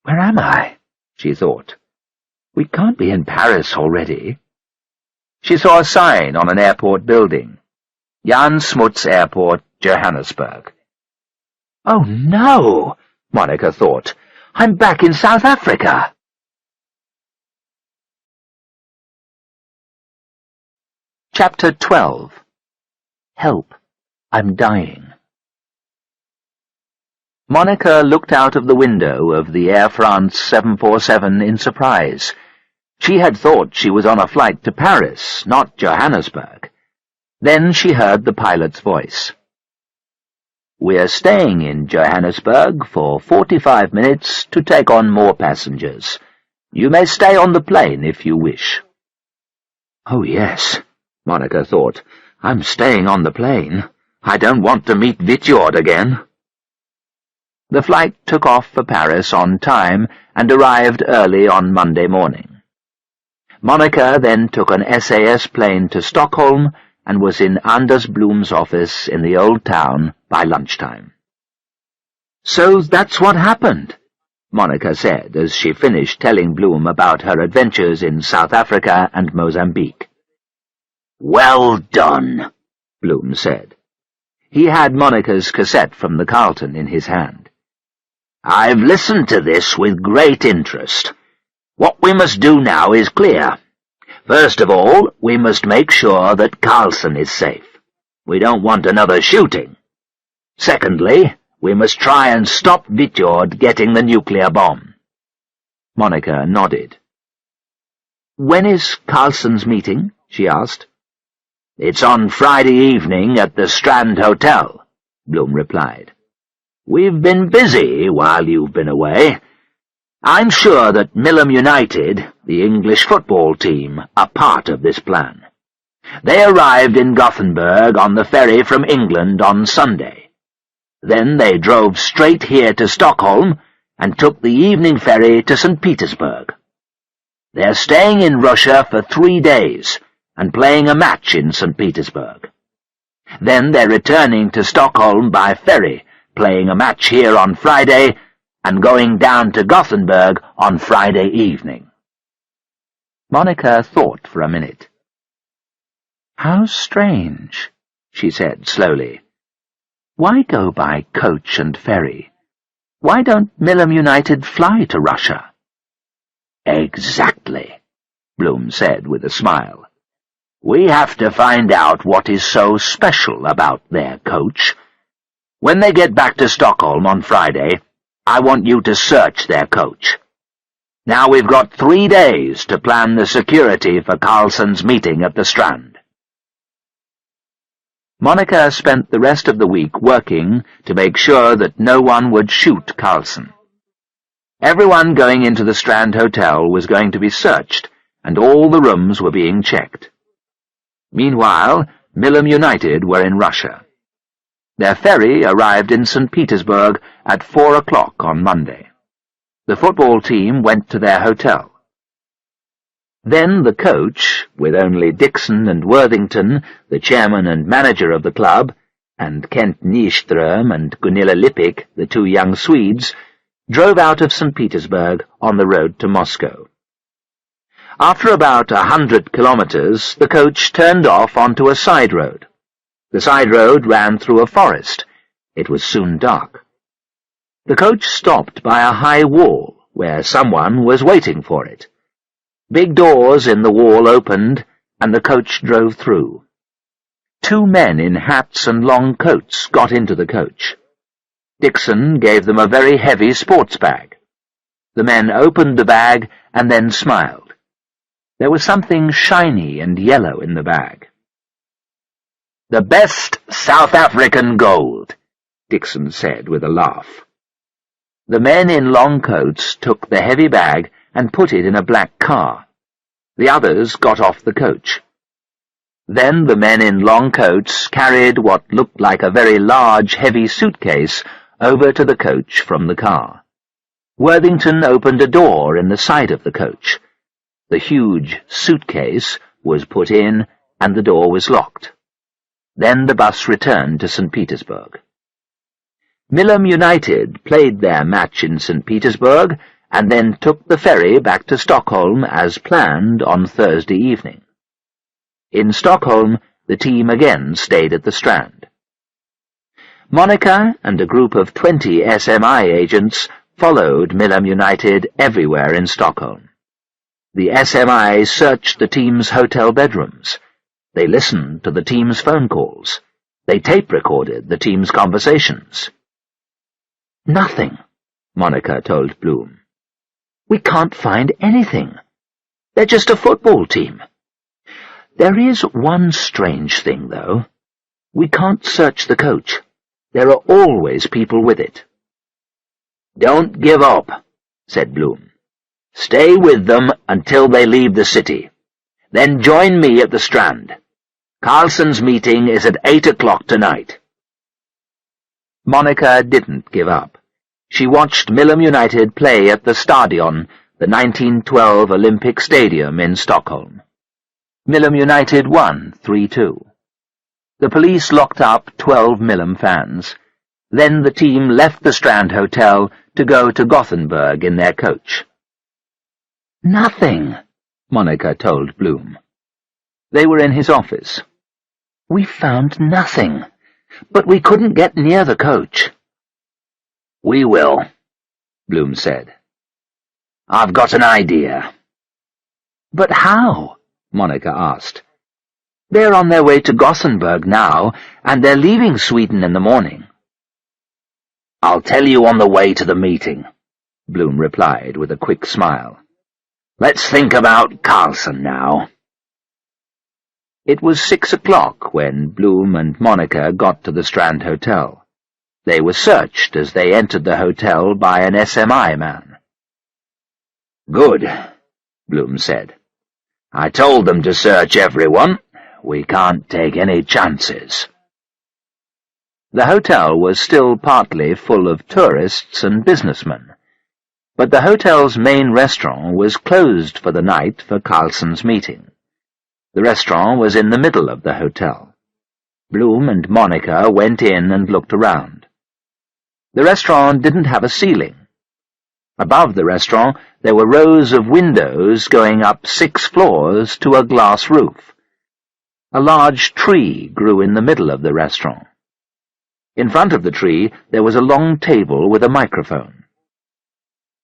"Where am I?" she thought. "We can't be in Paris already." She saw a sign on an airport building. Jan Smuts Airport, Johannesburg. "Oh no," Monica thought. "I'm back in South Africa." Chapter 12. Help, I'm dying. Monica looked out of the window of the Air France 747 in surprise. She had thought she was on a flight to Paris, not Johannesburg. Then she heard the pilot's voice. "We're staying in Johannesburg for 45 minutes to take on more passengers. You may stay on the plane if you wish." "Oh, yes," Monica thought. "I'm staying on the plane. I don't want to meet Vitjord again." The flight took off for Paris on time and arrived early on Monday morning. Monica then took an SAS plane to Stockholm and was in Anders Blom's office in the old town by lunchtime. "So that's what happened," Monica said as she finished telling Blom about her adventures in South Africa and Mozambique. "Well done," Blom said. He had Monica's cassette from the Carlton in his hand. "I've listened to this with great interest. What we must do now is clear. First of all, we must make sure that Carlson is safe. We don't want another shooting. Secondly, we must try and stop Vitjord getting the nuclear bomb." Monica nodded. "When is Carlson's meeting?" she asked. "It's on Friday evening at the Strand Hotel," Blom replied. "We've been busy while you've been away. I'm sure that Millom United, the English football team, are part of this plan. They arrived in Gothenburg on the ferry from England on Sunday. Then they drove straight here to Stockholm and took the evening ferry to St. Petersburg. They're staying in Russia for 3 days and playing a match in St. Petersburg. Then they're returning to Stockholm by ferry, playing a match here on Friday, and going down to Gothenburg on Friday evening." Monica thought for a minute. "How strange," she said slowly. "Why go by coach and ferry? Why don't Millom United fly to Russia?" "Exactly," Blom said with a smile. "We have to find out what is so special about their coach. When they get back to Stockholm on Friday, I want you to search their coach. Now we've got 3 days to plan the security for Carlson's meeting at the Strand." Monica spent the rest of the week working to make sure that no one would shoot Carlson. Everyone going into the Strand Hotel was going to be searched, and all the rooms were being checked. Meanwhile, Millom United were in Russia. Their ferry arrived in St. Petersburg at 4 o'clock on Monday. The football team went to their hotel. Then the coach, with only Dixon and Worthington, the chairman and manager of the club, and Kent Nyström and Gunilla Lippik, the 2 young Swedes, drove out of St. Petersburg on the road to Moscow. After about 100 kilometers, the coach turned off onto a side road. The side road ran through a forest. It was soon dark. The coach stopped by a high wall, where someone was waiting for it. Big doors in the wall opened, and the coach drove through. 2 men in hats and long coats got into the coach. Dixon gave them a very heavy sports bag. The men opened the bag and then smiled. There was something shiny and yellow in the bag. "The best South African gold," Dixon said with a laugh. The men in long coats took the heavy bag and put it in a black car. The others got off the coach. Then the men in long coats carried what looked like a very large, heavy suitcase over to the coach from the car. Worthington opened a door in the side of the coach. The huge suitcase was put in, and the door was locked. Then the bus returned to St. Petersburg. Milam United played their match in St. Petersburg and then took the ferry back to Stockholm as planned on Thursday evening. In Stockholm, the team again stayed at the Strand. Monica and a group of 20 SMI agents followed Milam United everywhere in Stockholm. The SMI searched the team's hotel bedrooms. They listened to the team's phone calls. They tape-recorded the team's conversations. "Nothing," Monica told Bloom. "We can't find anything. They're just a football team. There is one strange thing, though. We can't search the coach. There are always people with it." "Don't give up," said Bloom. "Stay with them until they leave the city. Then join me at the Strand. Carlson's meeting is at 8 o'clock tonight." Monica didn't give up. She watched Milam United play at the Stadion, the 1912 Olympic Stadium in Stockholm. Milam United won 3-2. The police locked up 12 Milam fans. Then the team left the Strand Hotel to go to Gothenburg in their coach. "Nothing," Monica told Bloom. They were in his office. "We found nothing, but we couldn't get near the coach." "We will," Bloom said. "I've got an idea." "But how?" Monica asked. "They're on their way to Gothenburg now, and they're leaving Sweden in the morning." "I'll tell you on the way to the meeting," Bloom replied with a quick smile. "Let's think about Carlson now." It was 6 o'clock when Bloom and Monica got to the Strand Hotel. They were searched as they entered the hotel by an SMI man. "Good," Bloom said. "I told them to search everyone. We can't take any chances." The hotel was still partly full of tourists and businessmen, but the hotel's main restaurant was closed for the night for Carlson's meeting. The restaurant was in the middle of the hotel. Bloom and Monica went in and looked around. The restaurant didn't have a ceiling. Above the restaurant there were rows of windows going up 6 floors to a glass roof. A large tree grew in the middle of the restaurant. In front of the tree there was a long table with a microphone.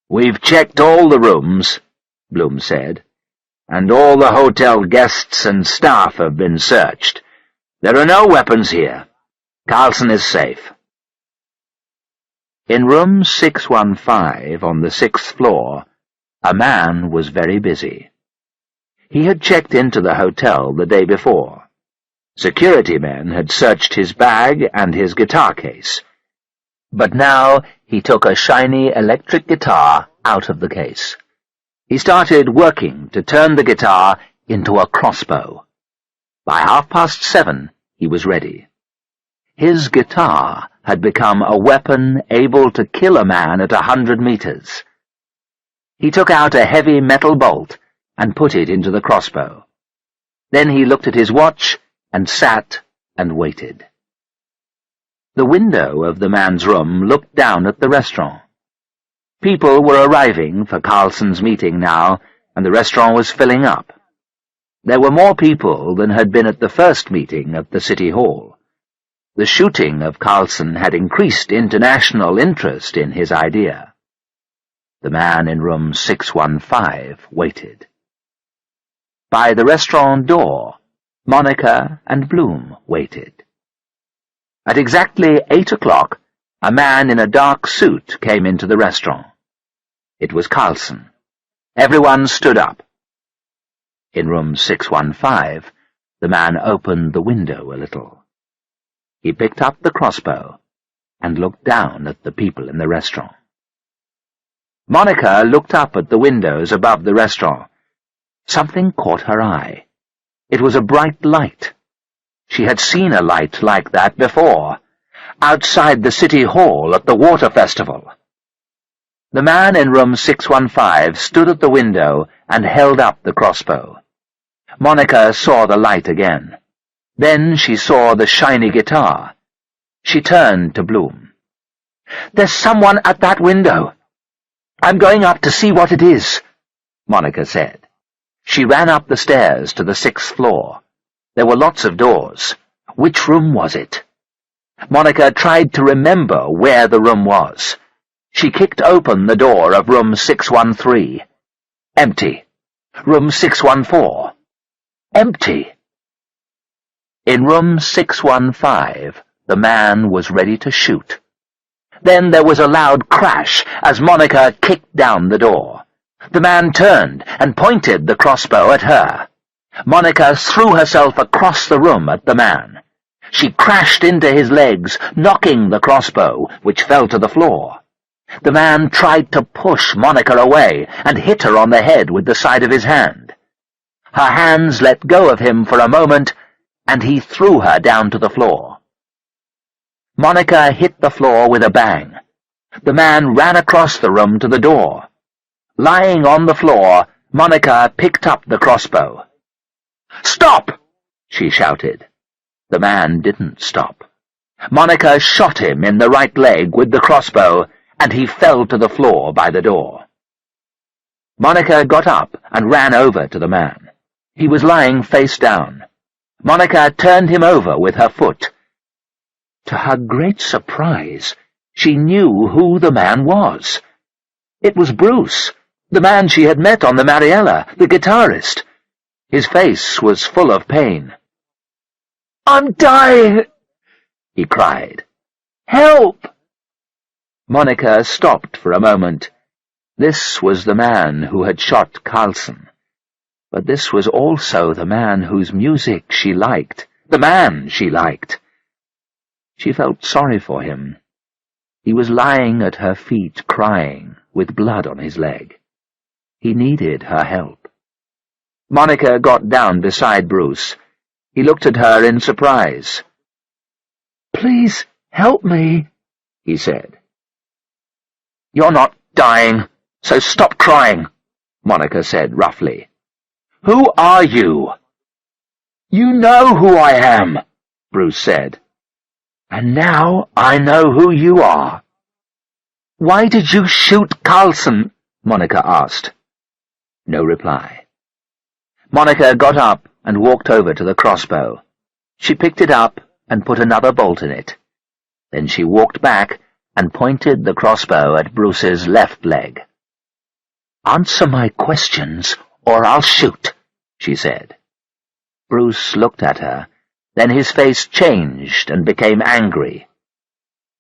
"We've checked all the rooms," Bloom said, "and all the hotel guests and staff have been searched. There are no weapons here. Carlson is safe." In room 615 on the 6th floor, a man was very busy. He had checked into the hotel the day before. Security men had searched his bag and his guitar case. But now he took a shiny electric guitar out of the case. He started working to turn the guitar into a crossbow. By 7:30, he was ready. His guitar had become a weapon able to kill a man at 100 meters. He took out a heavy metal bolt and put it into the crossbow. Then he looked at his watch and sat and waited. The window of the man's room looked down at the restaurant. People were arriving for Carlson's meeting now, and the restaurant was filling up. There were more people than had been at the first meeting at the City Hall. The shooting of Carlson had increased international interest in his idea. The man in room 615 waited. By the restaurant door, Monica and Bloom waited. At exactly 8 o'clock, a man in a dark suit came into the restaurant. It was Carlson. Everyone stood up. In room 615, the man opened the window a little. He picked up the crossbow and looked down at the people in the restaurant. Monica looked up at the windows above the restaurant. Something caught her eye. It was a bright light. She had seen a light like that before, outside the City Hall at the Water Festival. The man in room 615 stood at the window and held up the crossbow. Monica saw the light again. Then she saw the shiny guitar. She turned to Bloom. "There's someone at that window. I'm going up to see what it is," Monica said. She ran up the stairs to the 6th floor. There were lots of doors. Which room was it? Monica tried to remember where the room was. She kicked open the door of room 613. Empty. Room 614. Empty. In room 615, the man was ready to shoot. Then there was a loud crash as Monica kicked down the door. The man turned and pointed the crossbow at her. Monica threw herself across the room at the man. She crashed into his legs, knocking the crossbow, which fell to the floor. The man tried to push Monica away and hit her on the head with the side of his hand. Her hands let go of him for a moment, and he threw her down to the floor. Monica hit the floor with a bang. The man ran across the room to the door. Lying on the floor, Monica picked up the crossbow. "Stop!" she shouted. The man didn't stop. Monica shot him in the right leg with the crossbow, and he fell to the floor by the door. Monica got up and ran over to the man. He was lying face down. Monica turned him over with her foot. To her great surprise, she knew who the man was. It was Bruce, the man she had met on the Mariella, the guitarist. His face was full of pain. "I'm dying!" he cried. "Help!" Monica stopped for a moment. This was the man who had shot Carlson. But this was also the man whose music she liked, the man she liked. She felt sorry for him. He was lying at her feet crying, with blood on his leg. He needed her help. Monica got down beside Bruce. He looked at her in surprise. "Please help me," he said. "You're not dying, so stop crying," Monica said roughly. "Who are you?" "You know who I am," Bruce said. "And now I know who you are." "Why did you shoot Carlson?" Monica asked. No reply. Monica got up and walked over to the crossbow. She picked it up and put another bolt in it. Then she walked back and pointed the crossbow at Bruce's left leg. "Answer my questions, or I'll shoot," she said. Bruce looked at her. Then his face changed and became angry.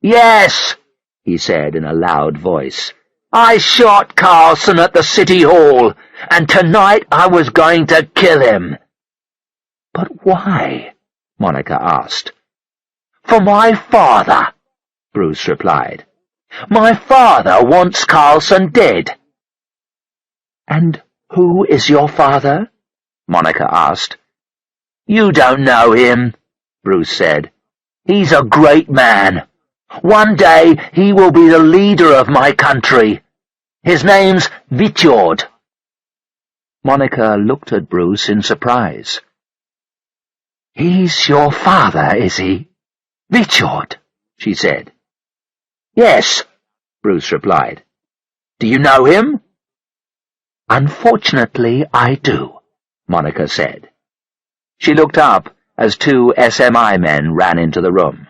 "Yes," he said in a loud voice. "I shot Carlson at the City Hall, and tonight I was going to kill him." "But why?" Monica asked. "For my father," Bruce replied. "My father wants Carlson dead." "And who is your father?" Monica asked. "You don't know him," Bruce said. "He's a great man. One day he will be the leader of my country. His name's Vitjord." Monica looked at Bruce in surprise. "He's your father, is he? Vitjord," she said. "Yes," Bruce replied. "Do you know him?" "Unfortunately, I do," Monica said. She looked up as 2 SMI men ran into the room.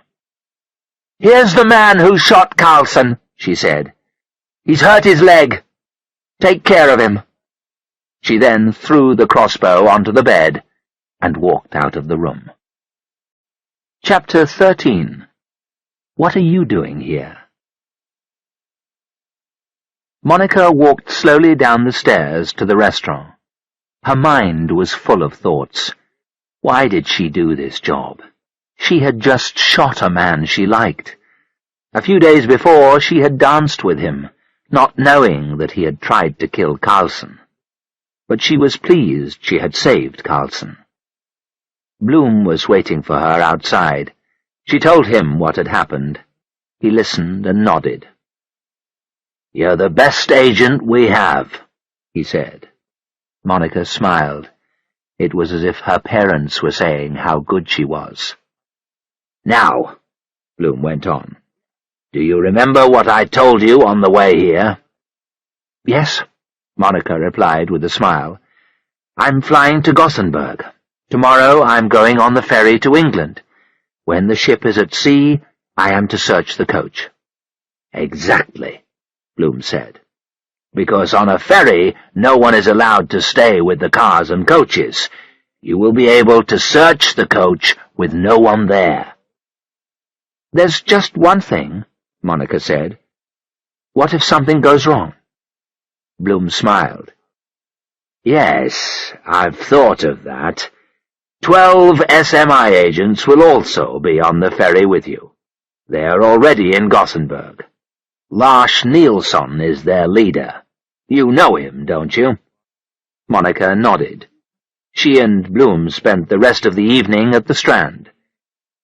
"Here's the man who shot Carlson," she said. "He's hurt his leg. Take care of him." She then threw the crossbow onto the bed and walked out of the room. Chapter 13. What are you doing here? Monica walked slowly down the stairs to the restaurant. Her mind was full of thoughts. Why did she do this job? She had just shot a man she liked. A few days before, she had danced with him, not knowing that he had tried to kill Carlson. But she was pleased she had saved Carlson. Bloom was waiting for her outside. She told him what had happened. He listened and nodded. "You're the best agent we have," he said. Monica smiled. It was as if her parents were saying how good she was. "Now," Bloom went on, "do you remember what I told you on the way here?" "Yes," Monica replied with a smile. "I'm flying to Gothenburg. Tomorrow I'm going on the ferry to England. When the ship is at sea, I am to search the coach." "Exactly," Bloom said. "Because on a ferry, no one is allowed to stay with the cars and coaches. You will be able to search the coach with no one there." "There's just one thing," Monica said. "What if something goes wrong?" Bloom smiled. "Yes, I've thought of that. 12 SMI agents will also be on the ferry with you. They are already in Gothenburg. Lars Nilsson is their leader. You know him, don't you?" Monica nodded. She and Bloom spent the rest of the evening at the Strand.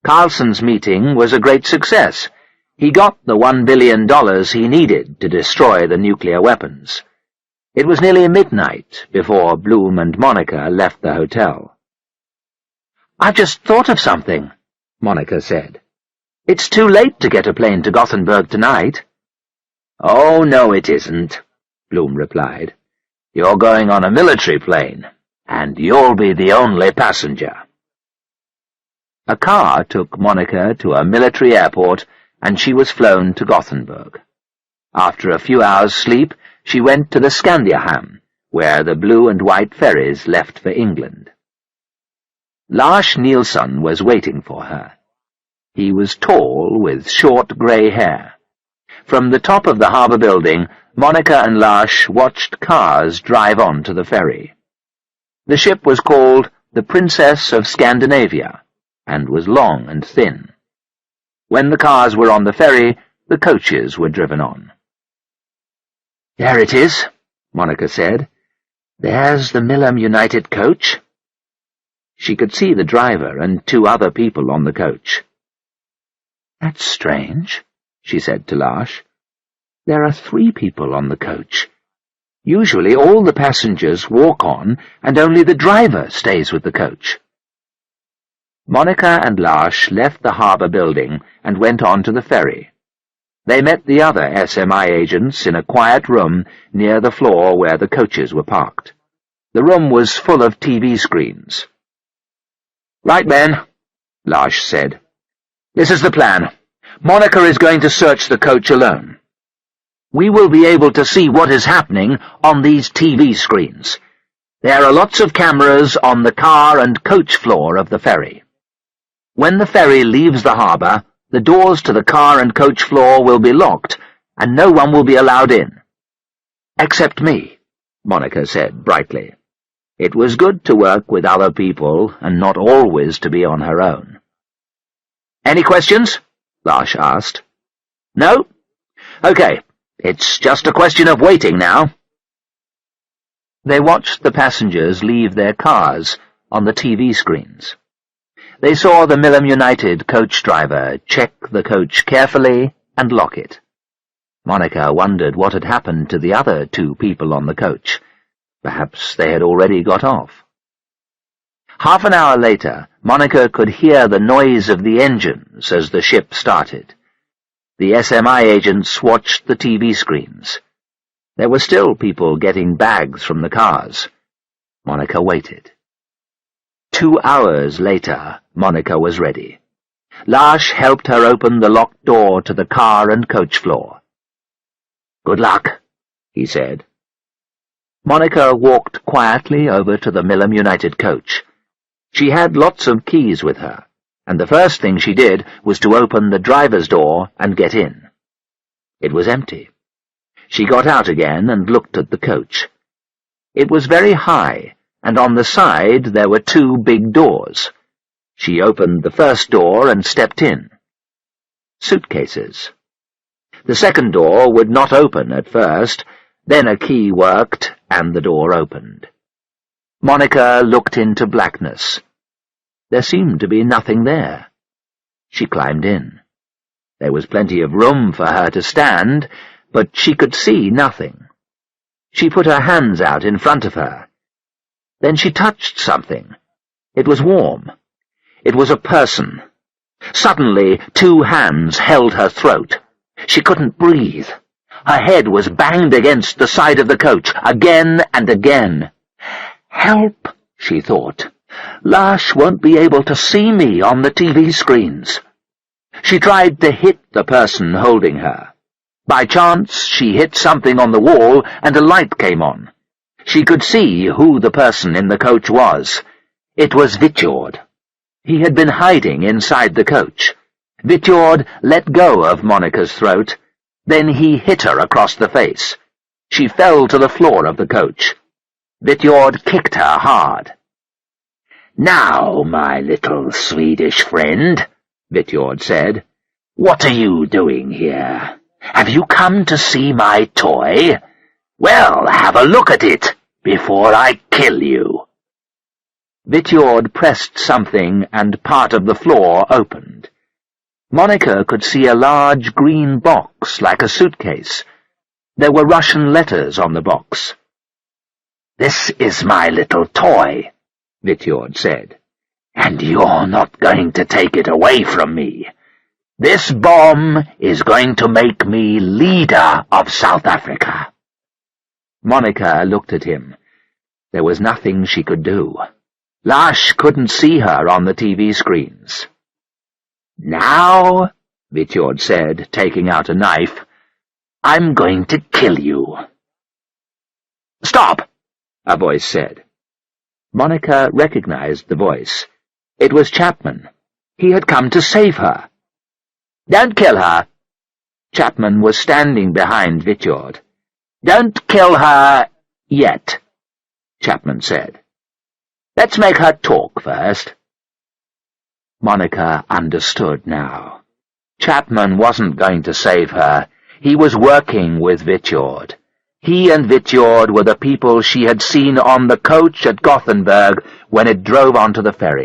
Carlson's meeting was a great success. He got the $1 billion he needed to destroy the nuclear weapons. It was nearly midnight before Bloom and Monica left the hotel. "I've just thought of something," Monica said. "It's too late to get a plane to Gothenburg tonight." "Oh, no, it isn't," Bloom replied. "You're going on a military plane, and you'll be the only passenger." A car took Monica to a military airport, and she was flown to Gothenburg. After a few hours' sleep, she went to the Scandiaham, where the blue and white ferries left for England. Lars Nilsson was waiting for her. He was tall, with short grey hair. From the top of the harbour building, Monica and Lars watched cars drive on to the ferry. The ship was called the Princess of Scandinavia, and was long and thin. When the cars were on the ferry, the coaches were driven on. "There it is," Monica said. "There's the Milham United coach." She could see the driver and 2 other people on the coach. "That's strange," she said to Lars. "There are 3 people on the coach. Usually all the passengers walk on, and only the driver stays with the coach." Monica and Lars left the harbour building and went on to the ferry. They met the other SMI agents in a quiet room near the floor where the coaches were parked. The room was full of TV screens. "Right, men," Lars said. "This is the plan. Monica is going to search the coach alone. We will be able to see what is happening on these TV screens. There are lots of cameras on the car and coach floor of the ferry. When the ferry leaves the harbour, the doors to the car and coach floor will be locked, and no one will be allowed in." "Except me," Monica said brightly. It was good to work with other people and not always to be on her own. "Any questions?" Lars asked. "No? Okay, it's just a question of waiting now." They watched the passengers leave their cars on the TV screens. They saw the Milham United coach driver check the coach carefully and lock it. Monica wondered what had happened to the other 2 people on the coach. Perhaps they had already got off. Half an hour later, Monica could hear the noise of the engines as the ship started. The SMI agents watched the TV screens. There were still people getting bags from the cars. Monica waited. 2 hours later, Monica was ready. Lars helped her open the locked door to the car and coach floor. "Good luck," he said. Monica walked quietly over to the Milham United coach. She had lots of keys with her, and the first thing she did was to open the driver's door and get in. It was empty. She got out again and looked at the coach. It was very high, and on the side there were 2 big doors. She opened the first door and stepped in. Suitcases. The second door would not open at first, then a key worked and the door opened. Monica looked into blackness. There seemed to be nothing there. She climbed in. There was plenty of room for her to stand, but she could see nothing. She put her hands out in front of her. Then she touched something. It was warm. It was a person. Suddenly, 2 hands held her throat. She couldn't breathe. Her head was banged against the side of the coach, again and again. "Help," she thought. "Lash won't be able to see me on the TV screens." She tried to hit the person holding her. By chance, she hit something on the wall, and a light came on. She could see who the person in the coach was. It was Vitjord. He had been hiding inside the coach. Vitjord let go of Monica's throat. Then he hit her across the face. She fell to the floor of the coach. Vitjord kicked her hard. "Now, my little Swedish friend," Vitjord said, "what are you doing here? Have you come to see my toy? Well, have a look at it before I kill you." Vitjord pressed something and part of the floor opened. Monica could see a large green box like a suitcase. There were Russian letters on the box. "This is my little toy," Vitjord said, "and you're not going to take it away from me. This bomb is going to make me leader of South Africa." Monica looked at him. There was nothing she could do. Lash couldn't see her on the TV screens. "Now," Vitjord said, taking out a knife, "I'm going to kill you." "Stop!" a voice said. Monica recognized the voice. It was Chapman. He had come to save her. "Don't kill her." Chapman was standing behind Vitjord. "Don't kill her yet," Chapman said. "Let's make her talk first." Monica understood now. Chapman wasn't going to save her. He was working with Vitjord. He and Vitjord were the people she had seen on the coach at Gothenburg when it drove onto the ferry.